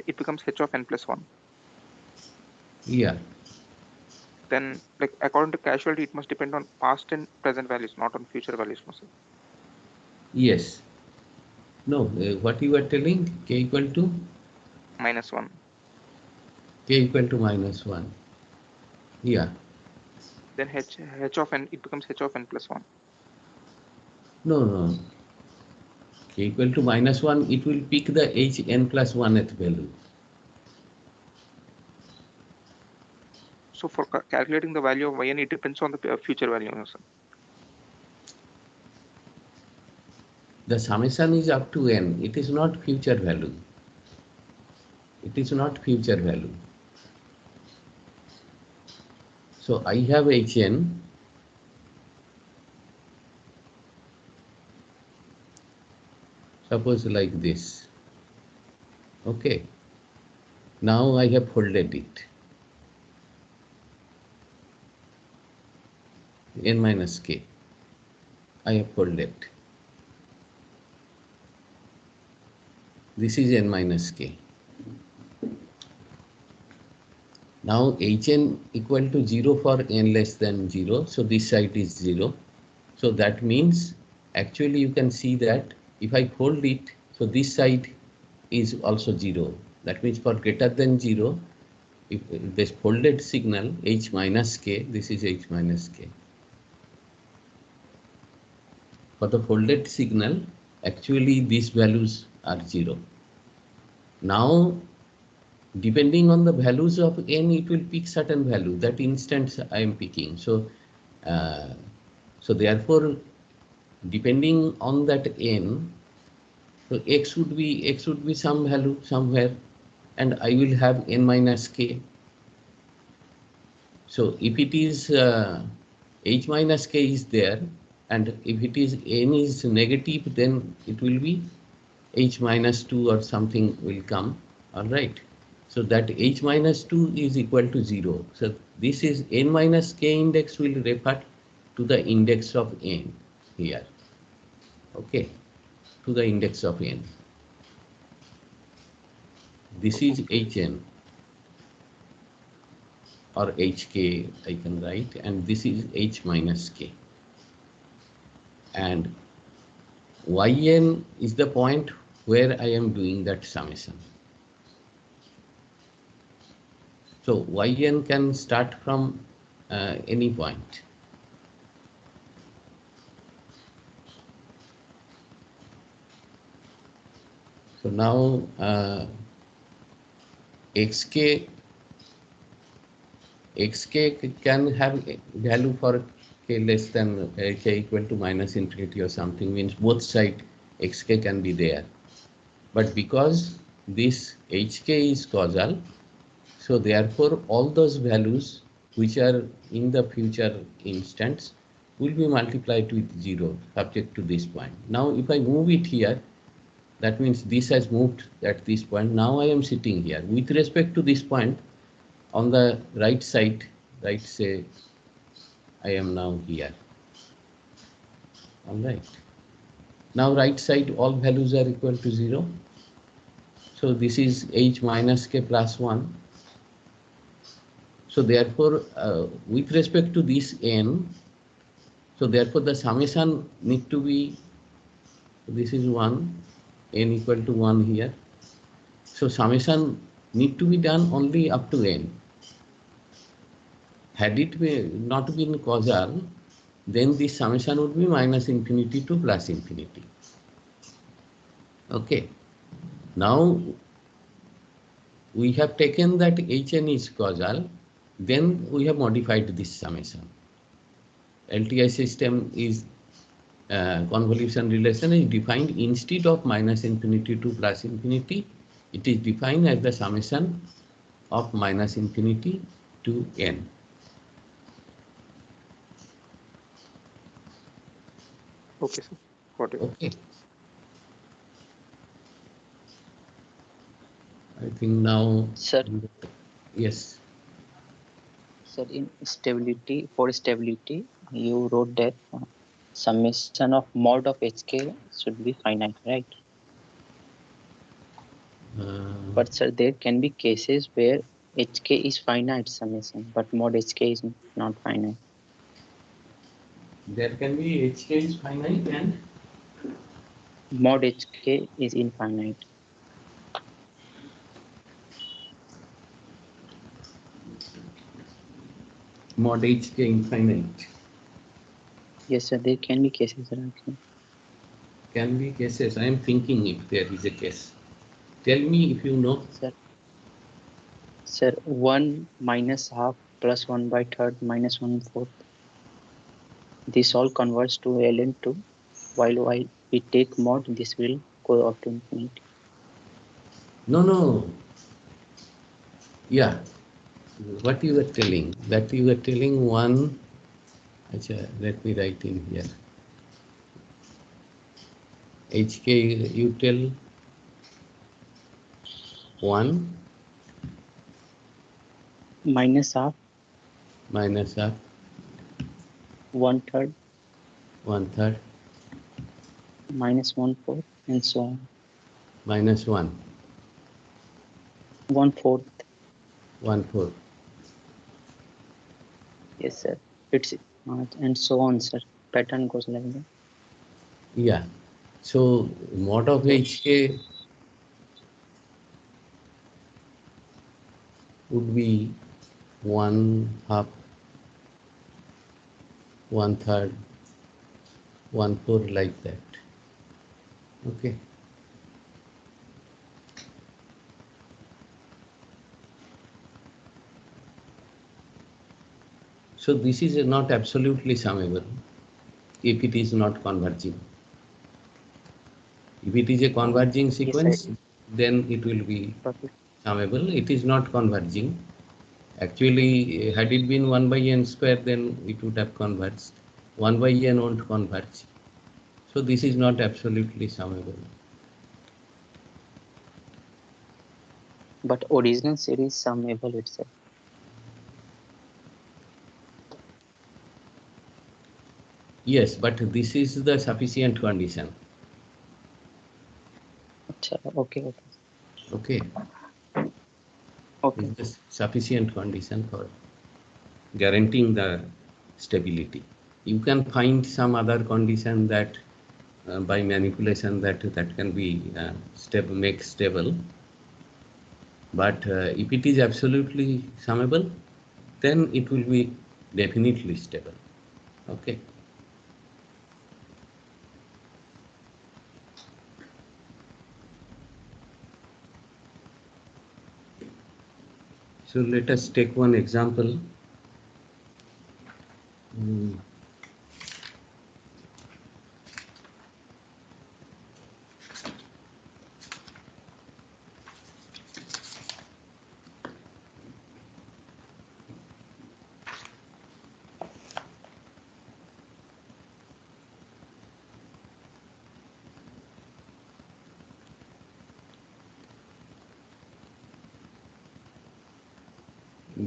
it becomes h of n plus 1. Yeah. Then, like according to casualty, it must depend on past and present values, not on future values, no, sir? Yes. No, what you are telling, k equal to? Minus 1. K equal to minus 1. Yeah. Then h of n, it becomes h of n plus 1. No. K equal to minus 1, it will pick the hn plus 1th value. So for calculating the value of yn, it depends on the future value, no, sir? The summation is up to n. It is not future value. It is not future value. So I have hn. Suppose like this. Okay. Now I have folded it. N minus k. I have folded. This is n minus k. Now hn equal to 0 for n less than 0. So this side is 0. So that means actually you can see that if I fold it, so this side is also 0. That means for greater than 0, if this folded signal h minus k, this is h minus k. For the folded signal, actually these values are 0. Now, depending on the values of n, it will pick certain value. That instant I am picking. So therefore, depending on that n, so x would be some value somewhere, and I will have n minus k. So if it is h minus k is there, and if it is n is negative, then it will be h minus 2 or something will come. All right. So that h minus 2 is equal to 0. So this is n minus k index will refer to the index of n here. Okay. To the index of n. This is hn or hk I can write, and this is h minus k. And yn is the point where I am doing that summation. So yn can start from any point. So now xk can have a value for k less than k equal to minus infinity or something, means both side xk can be there. But because this hk is causal, so therefore all those values which are in the future instants will be multiplied with 0 subject to this point. Now if I move it here, that means this has moved at this point. Now I am sitting here. With respect to this point, on the right side, right, say I am now here. All right. Now right side, all values are equal to 0. So this is h minus k plus 1. So therefore, with respect to this n, so therefore the summation need to be, this is 1, n equal to 1 here. So summation need to be done only up to n. Had it not been causal, then this summation would be minus infinity to plus infinity. Okay. Now we have taken that Hn is causal, then we have modified this summation. LTI system is convolution relation is defined instead of minus infinity to plus infinity, it is defined as the summation of minus infinity to n. Okay, sir. Got it. Okay. I think now. Sir. Yes. Sir, in stability, for stability, you wrote that summation of mod of hk should be finite, right? But sir, there can be cases where hk is finite summation, but mod hk is not finite. There can be hk is finite and mod hk is infinite. Mod hk infinite. Yes, sir, there can be cases. Can be cases. I am thinking if there is a case. Tell me if you know. Sir, 1 minus half plus 1 by third minus 1/4. This all converts to ln2, while we take mod, this will go up to infinity. No. Yeah. What you were telling, that you were telling 1. Achha, let me write in here. HK, you tell 1. Minus half. Minus half. 1/3. 1/3. Minus 1/4, and so on. Minus 1. 1/4. 1/4. Yes, sir. It's and so on, sir. Pattern goes like that. Yeah. So mod of HK would be 1/2, 1/3, 1/4 like that. Okay. So this is not absolutely summable if it is not converging. If it is a converging sequence, yes, then it will be summable. It is not converging. Actually, had it been 1 by n square, then it would have converged. 1 by n won't converge. So this is not absolutely summable. But original series summable itself. Yes, but this is the sufficient condition. Okay. Okay. Is this sufficient condition for guaranteeing the stability? You can find some other condition that by manipulation that can be make stable. But if it is absolutely summable, then it will be definitely stable. Okay. So let us take one example.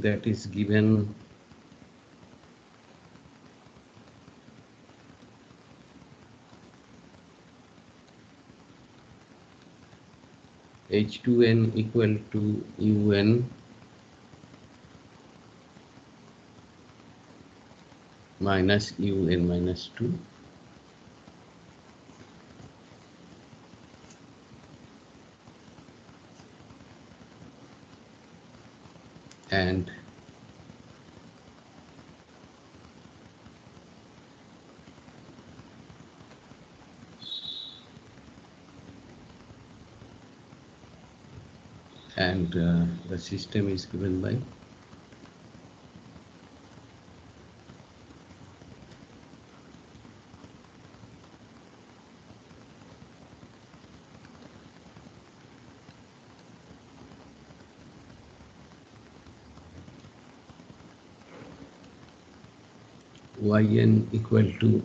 that is given H2n equal to UN minus UN minus 2 and the system is given by Yn equal to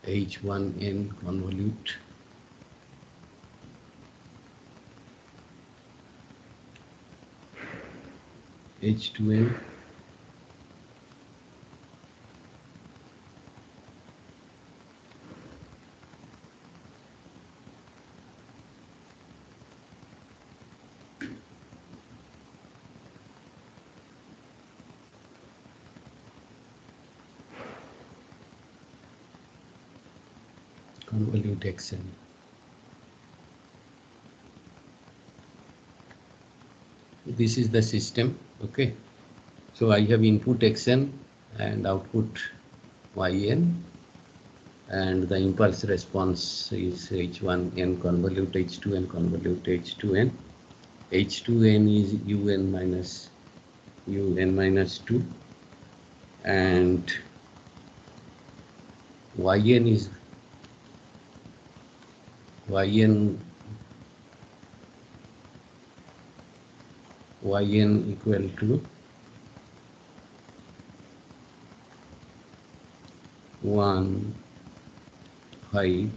H1n convolute H2n convolute Xn. This is the system, okay. So I have input Xn and output Yn, and the impulse response is H1n convolute H2n convolute H2n. H2n is UN minus 2, and Yn is Yn equal to 1, 5,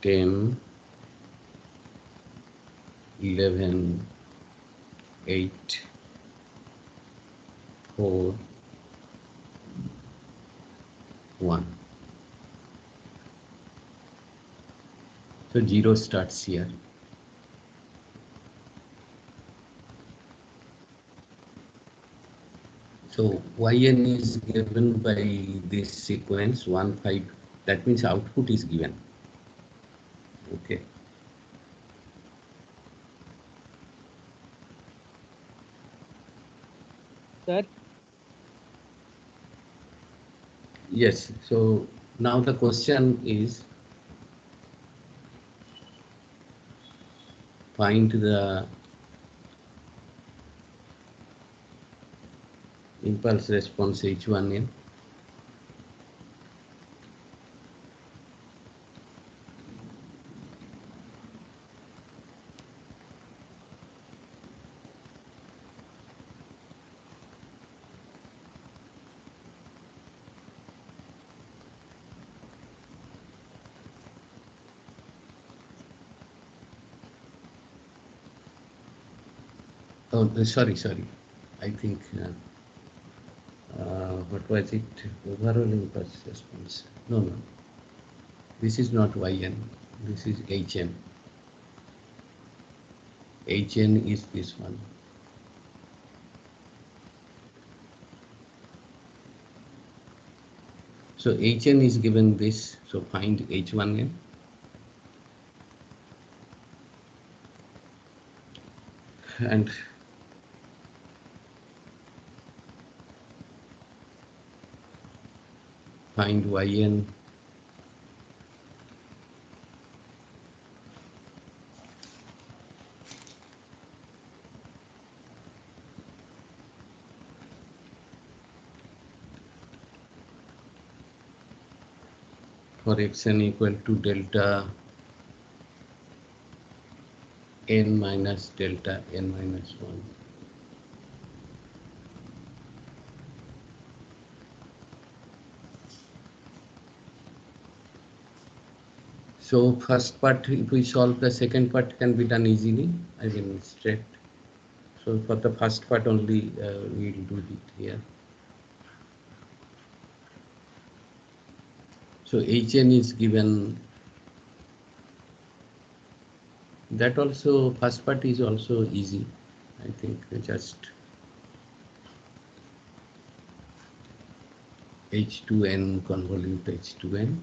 10, 11, 8, 4, 1. So 0 starts here. So Yn is given by this sequence 1, 5. That means output is given. Okay. Sir? Yes. So now the question is, find the impulse response H1n Oh, sorry. I think, what was it? Overall impulse response. No. This is not Yn. This is Hn. Hn is this one. So Hn is given this. So find H1n. And find Yn. For Xn equal to delta n minus delta n minus 1. So first part, if we solve, the second part can be done easily, I mean straight. So for the first part only, we will do it here. So Hn is given. That also, first part is also easy. I think just H2n convolute H2n.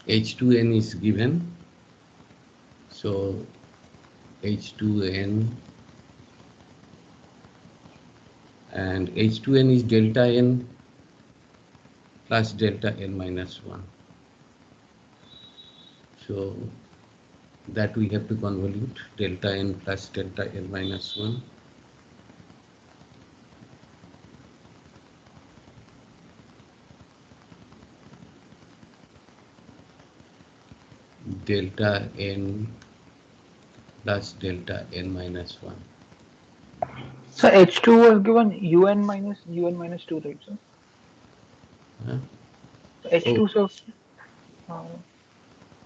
H2n is given. So H2n and H2n is delta n plus delta n minus 1. So that we have to convolute delta n plus delta n minus 1. Delta n plus delta n minus 1. So H2 was given un minus 2, right, sir? Huh? H2, so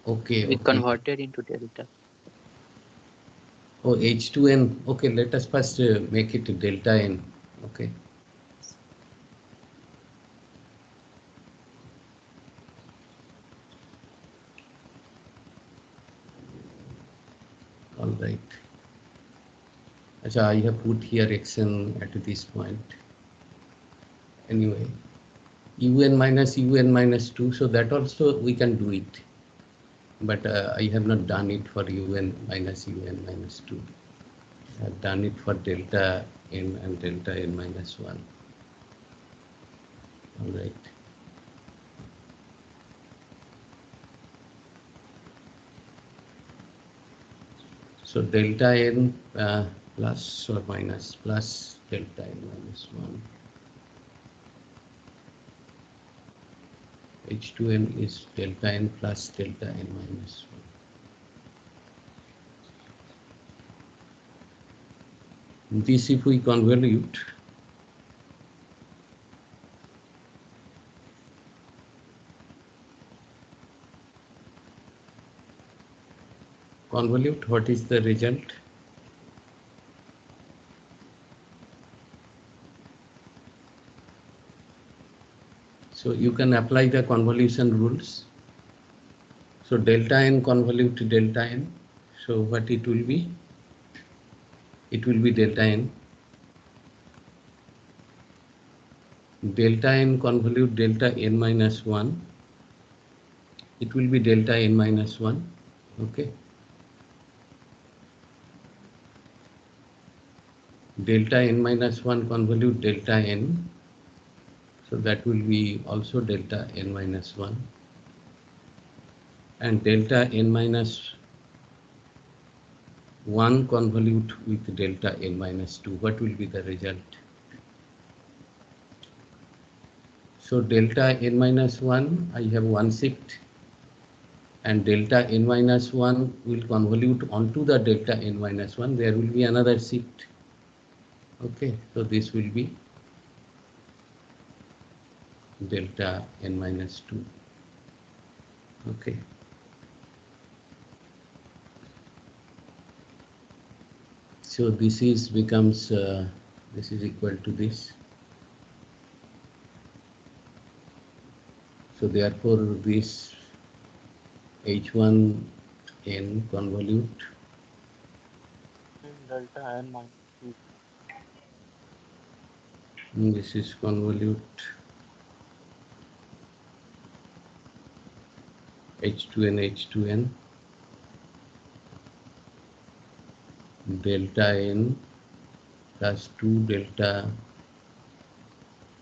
okay. We converted into delta. Oh, H2n. Okay, let us first make it delta n. Okay. All right. Achha, I have put here xn at this point. Anyway, un minus 2, so that also we can do it. But I have not done it for un minus 2. I have done it for delta n and delta n minus 1. All right. So delta n plus or minus plus delta n minus 1. H2n is delta n plus delta n minus 1. This if we convolute, what is the result? So you can apply the convolution rules. So delta n convolute delta n. So what it will be? It will be delta n. Delta n convolute delta n minus 1. It will be delta n minus 1. Okay. Delta n minus 1 convolute delta n. So that will be also delta n minus 1. And delta n minus 1 convolute with delta n minus 2. What will be the result? So delta n minus 1, I have one shift. And delta n minus 1 will convolute onto the delta n minus 1. There will be another shift. Okay, so this will be delta n minus 2. Okay. So this is becomes this is equal to this. So therefore this H1 n convolute delta n minus 2. This is convolute H2n H2n delta n plus 2 delta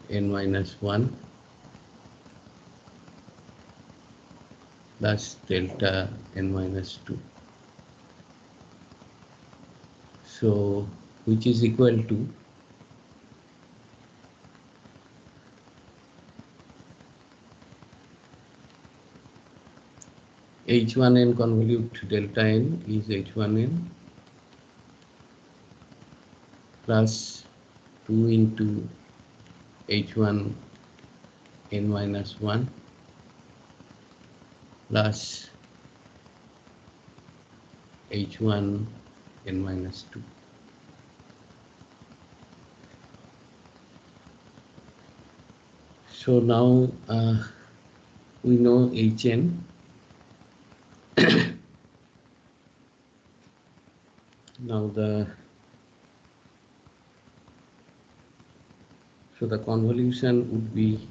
n minus 1 plus delta n minus 2. So which is equal to H1n convolute delta n is H1n plus 2 into h1 n minus 1 plus h1 n minus 2. So now we know Hn. Now so the convolution would be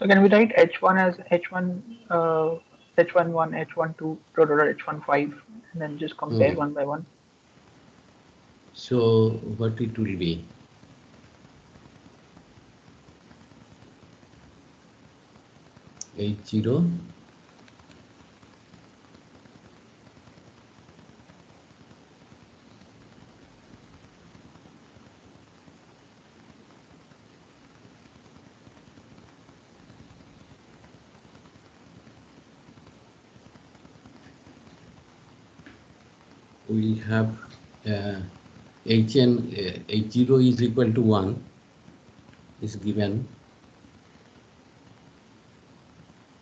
So can we write H1 as H1, H11, H12, H15, and then just compare one by one? So what it will be? H0 we have H0 is equal to 1 is given.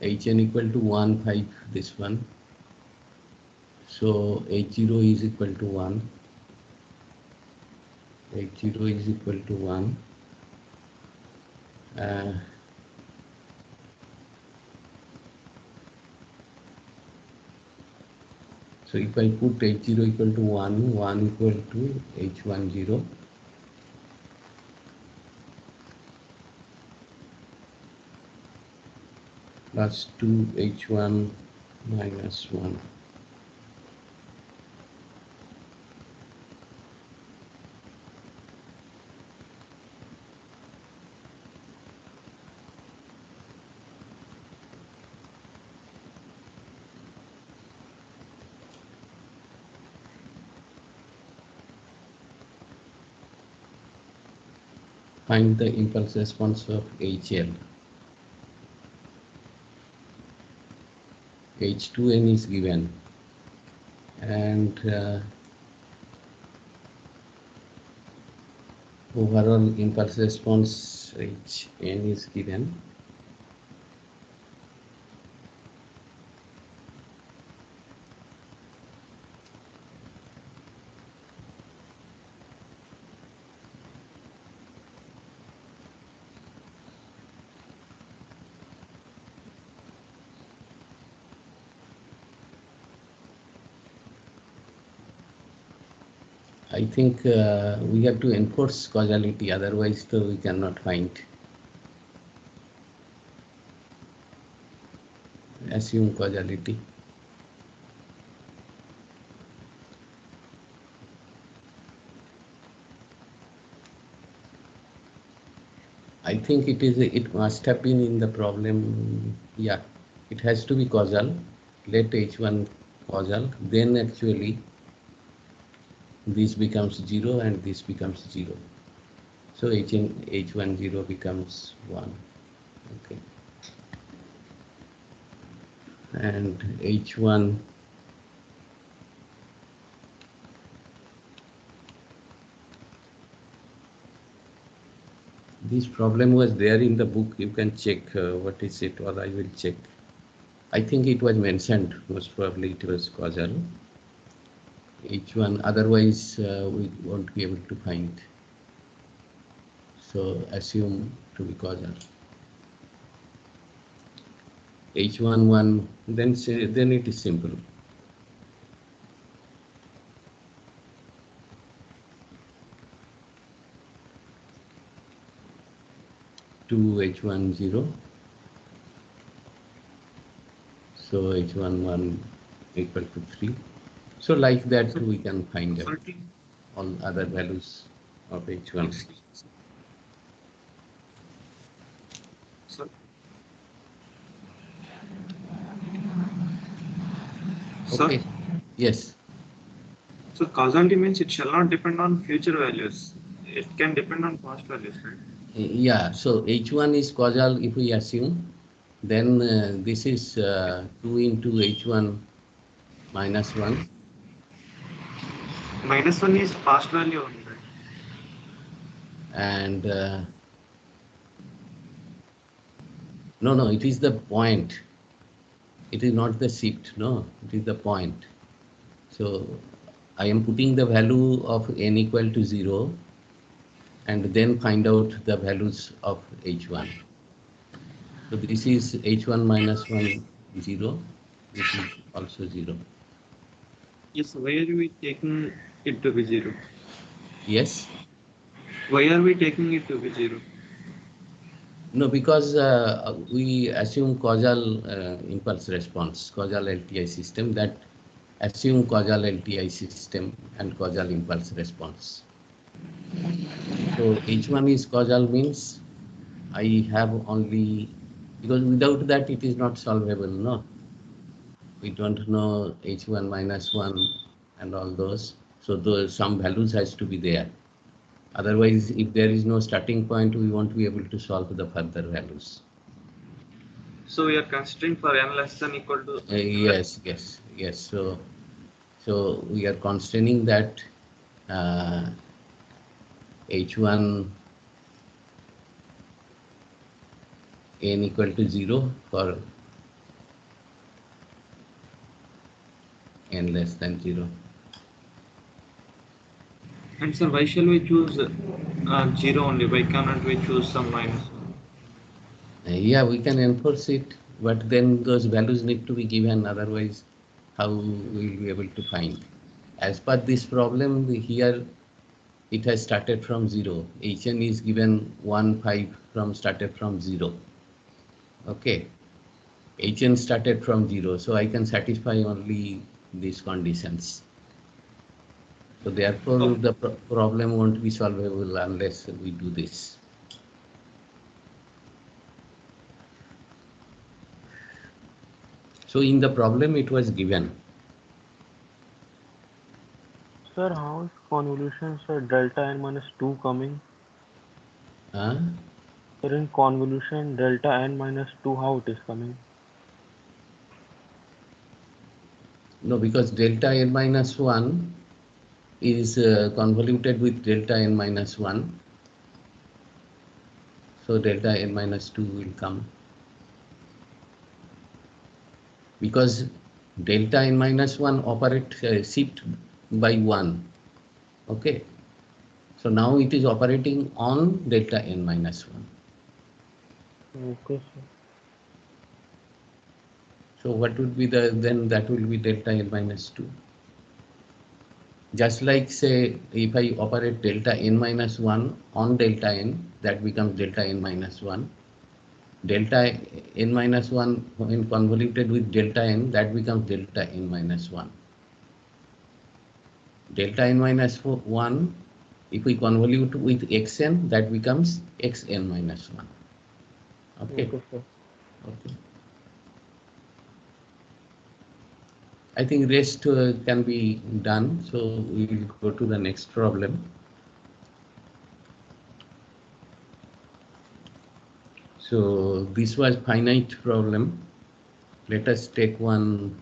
Hn equal to 1, 5, this one. So H0 is equal to 1. H0 is equal to 1. So if I put H0 equal to 1, 1 equal to H10 plus 2H1 minus 1. Find the impulse response of HL. H2n is given, and overall impulse response Hn is given. I think we have to enforce causality, otherwise we cannot find. Assume causality. I think it must have been in the problem. Yeah, it has to be causal. Let H1 causal, then actually this becomes 0 and this becomes 0. So H10 becomes 1. Okay. And H1 this problem was there in the book. You can check what is it, or I will check. I think it was mentioned, most probably it was causal. H1, otherwise we won't be able to find. So assume to be causal. H11, then it is simple. Two H10. So H11 equal to 3. So like that we can find out all other values of H1. Okay. Yes. So causality means it shall not depend on future values. It can depend on past values, right? Yeah. So H1 is causal if we assume. Then this is 2 into H1 minus 1. Minus 1 is past value only, right? And no, it is the point. It is not the shift, no, it is the point. So I am putting the value of n equal to 0 and then find out the values of h1. So this is h1 minus 1, 0. This is also 0. Yes, why are we taking it to be 0? Yes? Why are we taking it to be 0? No, because we assume causal impulse response, causal LTI system, that assume causal LTI system and causal impulse response. So H1 is causal means I have only, because without that it is not solvable, no? We don't know H1 minus 1 and all those. So some values has to be there. Otherwise, if there is no starting point, we won't be able to solve the further values. So we are considering for n less than equal to. Yes. So we are constraining that H1 n equal to 0 for n less than 0. And sir, why shall we choose 0 only? Why cannot we choose some minus 1? Yeah, we can enforce it, but then those values need to be given, otherwise how will we be able to find? As per this problem here, it has started from 0. Hn is given 1, 5 from started from 0. Okay. Hn started from 0, so I can satisfy only these conditions. So therefore, the problem won't be solvable unless we do this. So in the problem, it was given. Sir, how is convolution, sir, delta n minus 2 coming? Huh? Sir, in convolution, delta n minus 2, how it is coming? No, because delta n minus 1 is convoluted with delta n minus 1. So delta n minus 2 will come. Because delta n minus 1 operate shift by 1. Okay. So now it is operating on delta n minus 1. Okay, sir. So what would be then that will be delta n minus 2. Just like say if I operate delta n minus 1 on delta n, that becomes delta n minus 1. Delta n minus 1 when convoluted with delta n, that becomes delta n minus 1. Delta n minus 1, if we convolute with xn, that becomes xn minus 1. Okay. Okay, sir. Okay. I think rest can be done, so we will go to the next problem. So this was finite problem. Let us take one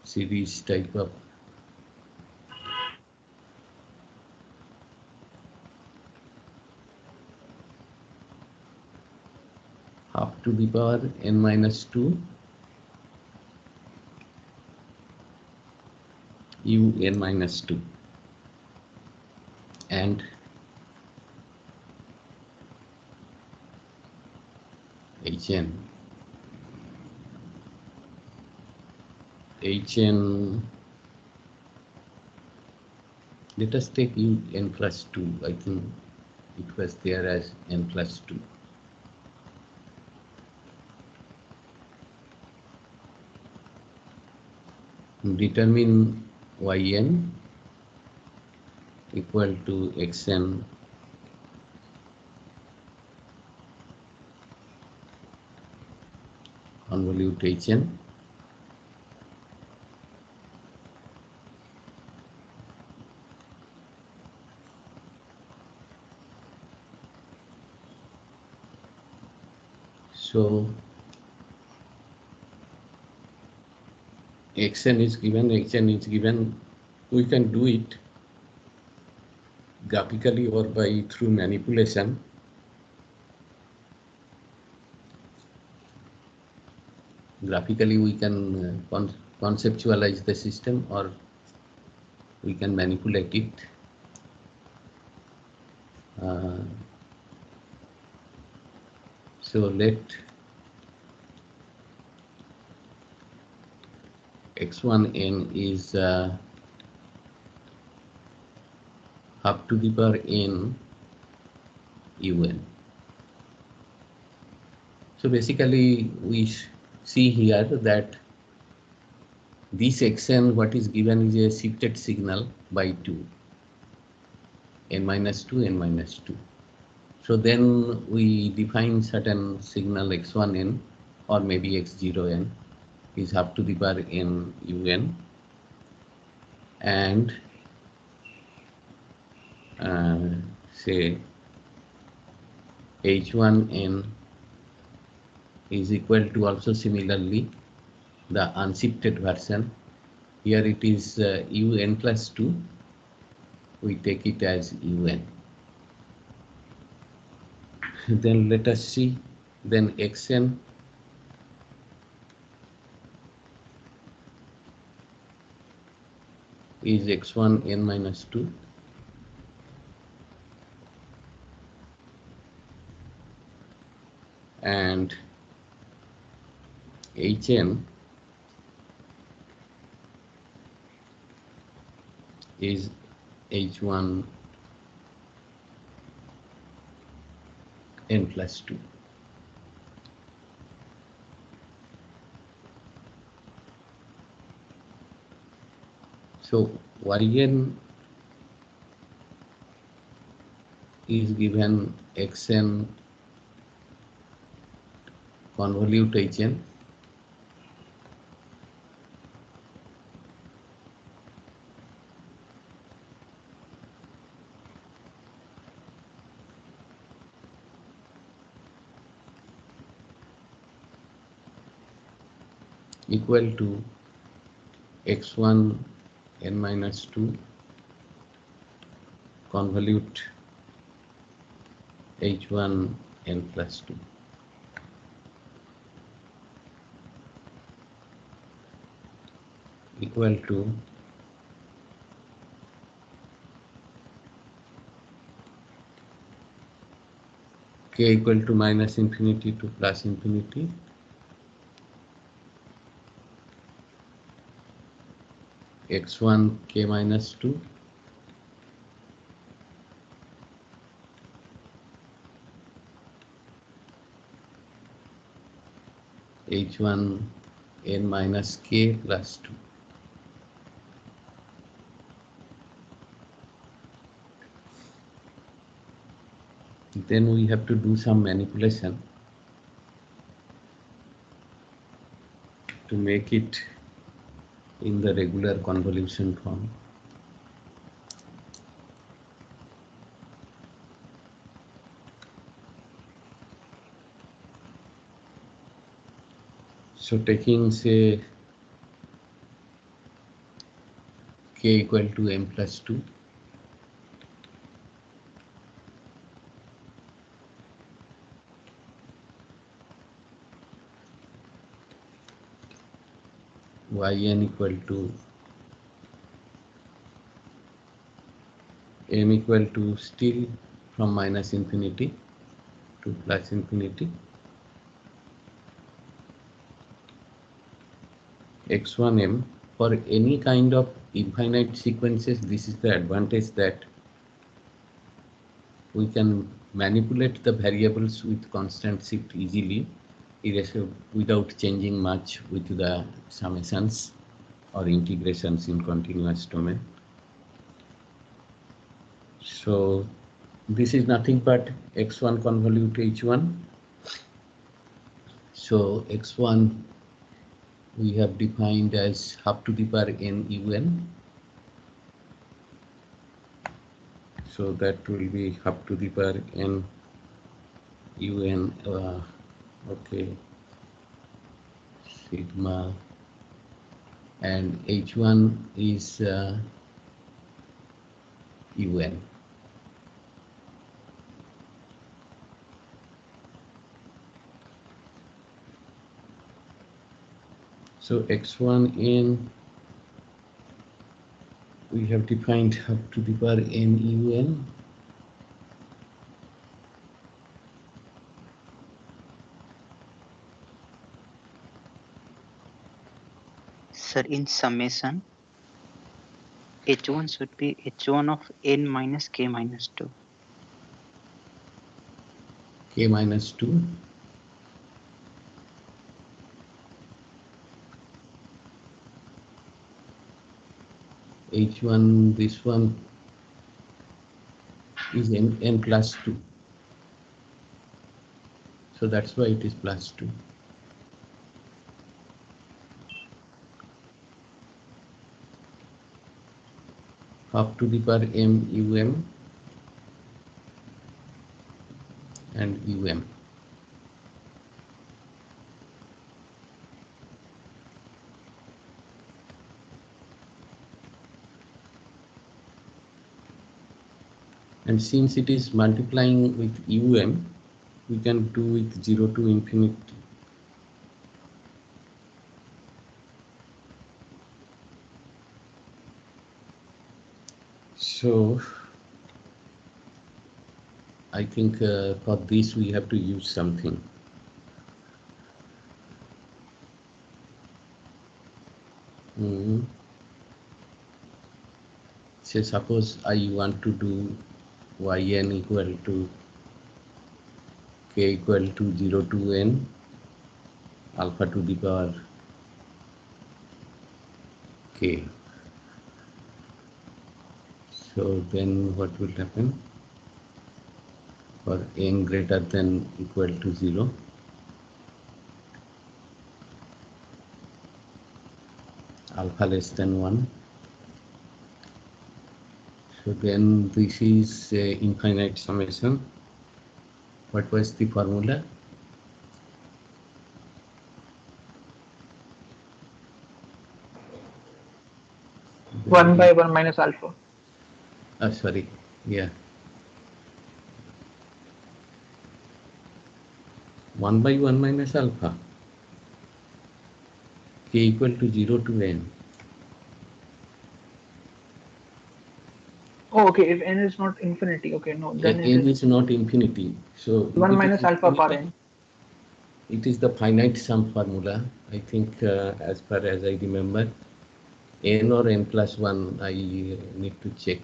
series type of half to the power n minus 2 u n minus 2 and hn. Let us take u n plus 2. I think it was there as n plus 2. Determine yn equal to xn convolute hn. So xn is given, hn is given, we can do it graphically or by through manipulation. Graphically we can conceptualize the system, or we can manipulate it. So let x1n is half to the power n un. So basically we see here that this xn, what is given is a shifted signal by 2, n minus 2, n minus 2. So then we define certain signal x1n or maybe x0n is half to the power n un, and say h1n is equal to also similarly the unshifted version. Here it is un plus 2. We take it as un. Then let us see. Then xn is x1 n minus 2. And hn is h1 n plus 2. So yn is given xn convolute hn, equal to x1 n minus 2 convolute h1 n plus 2. Equal to k equal to minus infinity to plus infinity, x1 k minus 2 h1 n minus k plus 2. Then we have to do some manipulation to make it in the regular convolution form. So taking say k equal to m plus 2, yn equal to m equal to still from minus infinity to plus infinity, x1m. For any kind of infinite sequences, this is the advantage that we can manipulate the variables with constant shift easily, without changing much with the summations or integrations in continuous domain. So this is nothing but x1 convolute h1. So x1 we have defined as half to the power n un. So that will be half to the power n un, okay, sigma and H1 is UN. So X1 in, we have defined up to the power n UN. Sir, in summation, H1 should be H1 of n minus k minus 2. K minus 2. H1, this one is n plus 2. So that's why it is plus 2. Up to the power m um and um. And since it is multiplying with um, we can do with 0 to infinity. So I think for this we have to use something. So suppose I want to do yn equal to k equal to 0 to n alpha to the power k. So then what will happen? For n greater than equal to 0, alpha less than 1. So then this is infinite summation. What was the formula? One by 1 minus alpha. Sorry, yeah. 1 by 1 minus alpha. K equal to 0 to n. Oh, okay. If n is not infinity, okay, no, then n is not infinity. So 1 minus alpha bar n. It is the finite sum formula. I think as far as I remember, n or n plus 1, I need to check.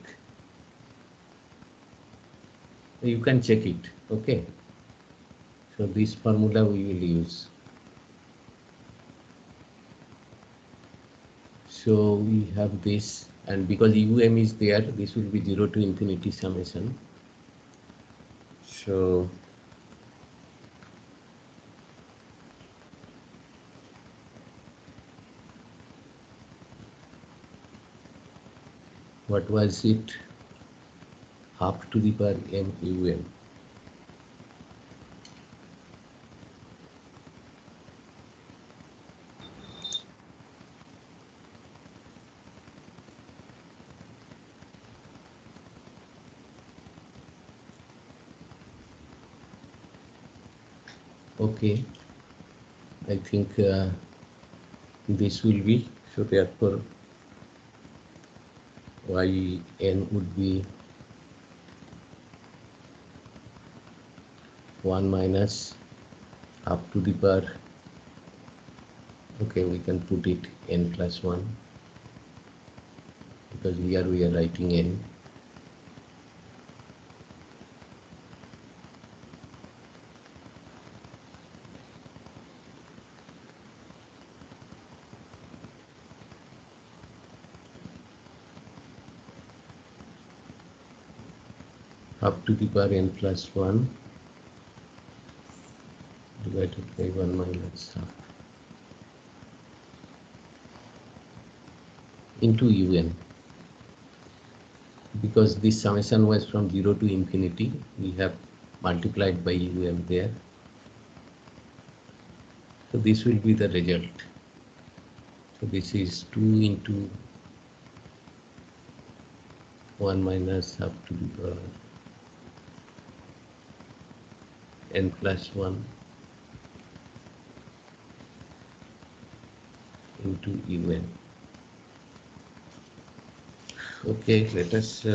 You can check it, okay? So this formula we will use. So we have this, and because um is there, this will be 0 to infinity summation. So what was it? Half to the power m um. Okay, I think this will be, so therefore yn would be 1 minus half to the power, okay, we can put it n plus 1 because here we are writing n. Up to the power n plus 1 divided by 1 minus half into un. Because this summation was from 0 to infinity, we have multiplied by um there. So this will be the result. So this is 2 into 1 minus half to the power n plus 1 into un. Okay, let us.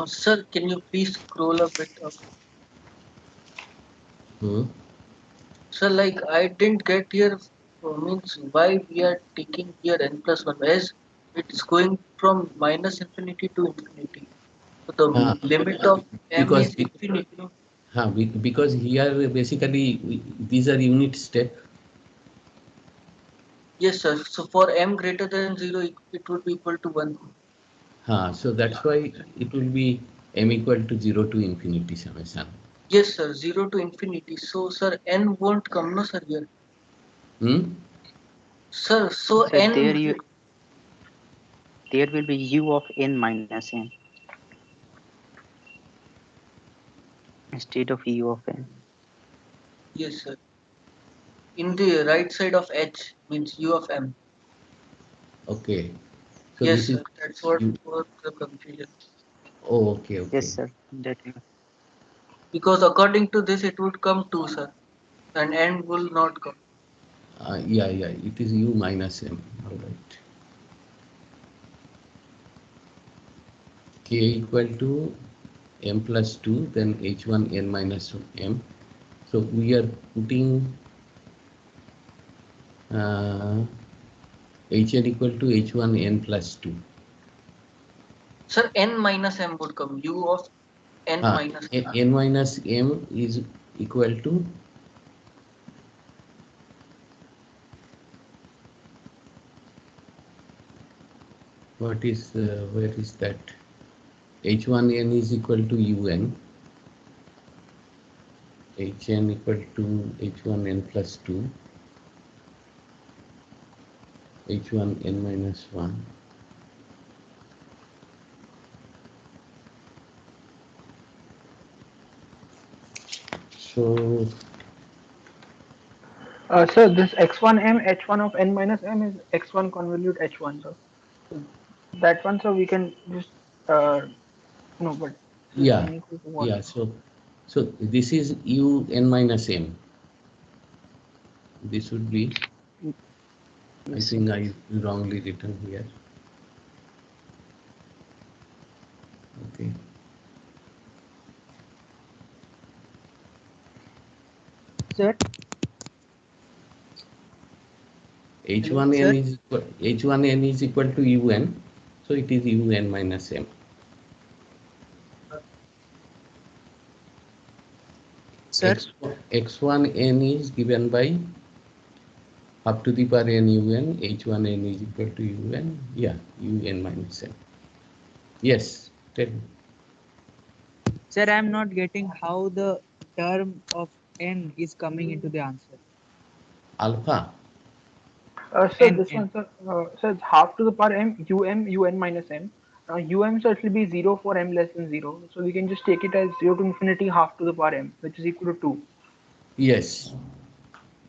Sir, can you please scroll a bit up? So like I didn't get here means why we are taking here n plus 1 as it's going from minus infinity to infinity. So the limit of m is infinity. Because here basically these are unit step. Yes, sir. So for m greater than 0, it would be equal to 1. So that's why it will be m equal to 0 to infinity summation. Yes, sir. 0 to infinity. So, sir, n won't come, no, sir, here. Sir, so n... There will be u of n minus n instead of u of n. Yes, sir. In the right side of h means u of m. Okay. So yes, this sir. is That's what was the confusion. Oh, okay, okay. Yes, sir. That Because according to this, it would come 2, sir. And n will not come. Yeah. It is u minus m. All right. K equal to m plus 2, then h1 n minus m. So we are putting hn equal to h1 n plus 2. Sir, n minus m would come. U of n minus m. N minus m is equal to what is where is that? h1n is equal to un. hn equal to h1n plus 2. h1n minus 1. So, sir, this x1m, h1 of n minus m is x1 convolute h1, sir. So that one, sir, we can just, no, but yeah. So this is u n minus m. This would be, I think I wrongly written here. Okay. Sir? H1n is equal to un, so it is un minus m. Sir? X1n is given by half to the power n un, h1n is equal to un, un minus m. Yes, tell me. Sir, I am not getting how the term of n is coming into the answer. Sir, N, this one, sir, it's half to the power m, un minus m. Um, so it will be 0 for m less than 0. So we can just take it as 0 to infinity half to the power m, which is equal to 2. Yes.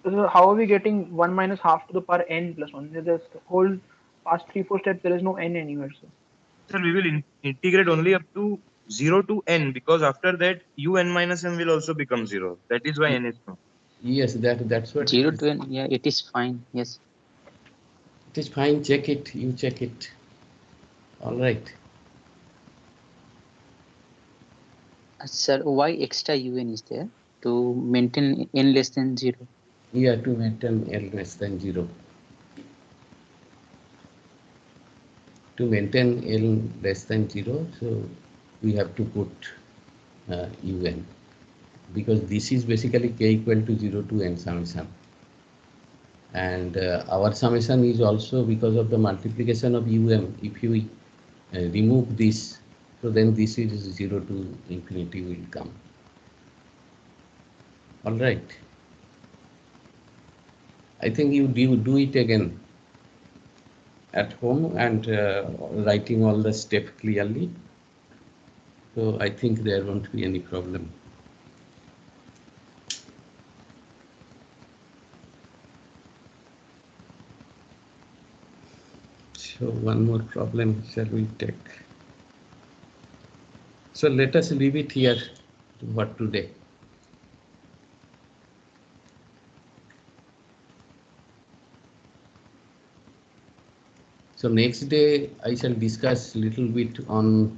So how are we getting 1 minus half to the power n plus 1? There's the whole past 3-4 steps, there is no n anywhere, sir. Sir, we will integrate only up to 0 to n, because after that un minus m will also become 0. That is why n is known. Yes, that's what 0 to n, yeah, it is fine. Yes. It is fine. Check it. You check it. All right. Sir, why extra un is there? To maintain n less than 0. Yeah, to maintain n less than 0. To maintain n less than 0, so we have to put un, because this is basically k equal to 0 to n summation. And our summation is also because of the multiplication of if you remove this, so then this is 0 to infinity will come. All right. I think you do it again at home and writing all the steps clearly. So I think there won't be any problem. So one more problem shall we take? So let us leave it here for today. So next day I shall discuss little bit on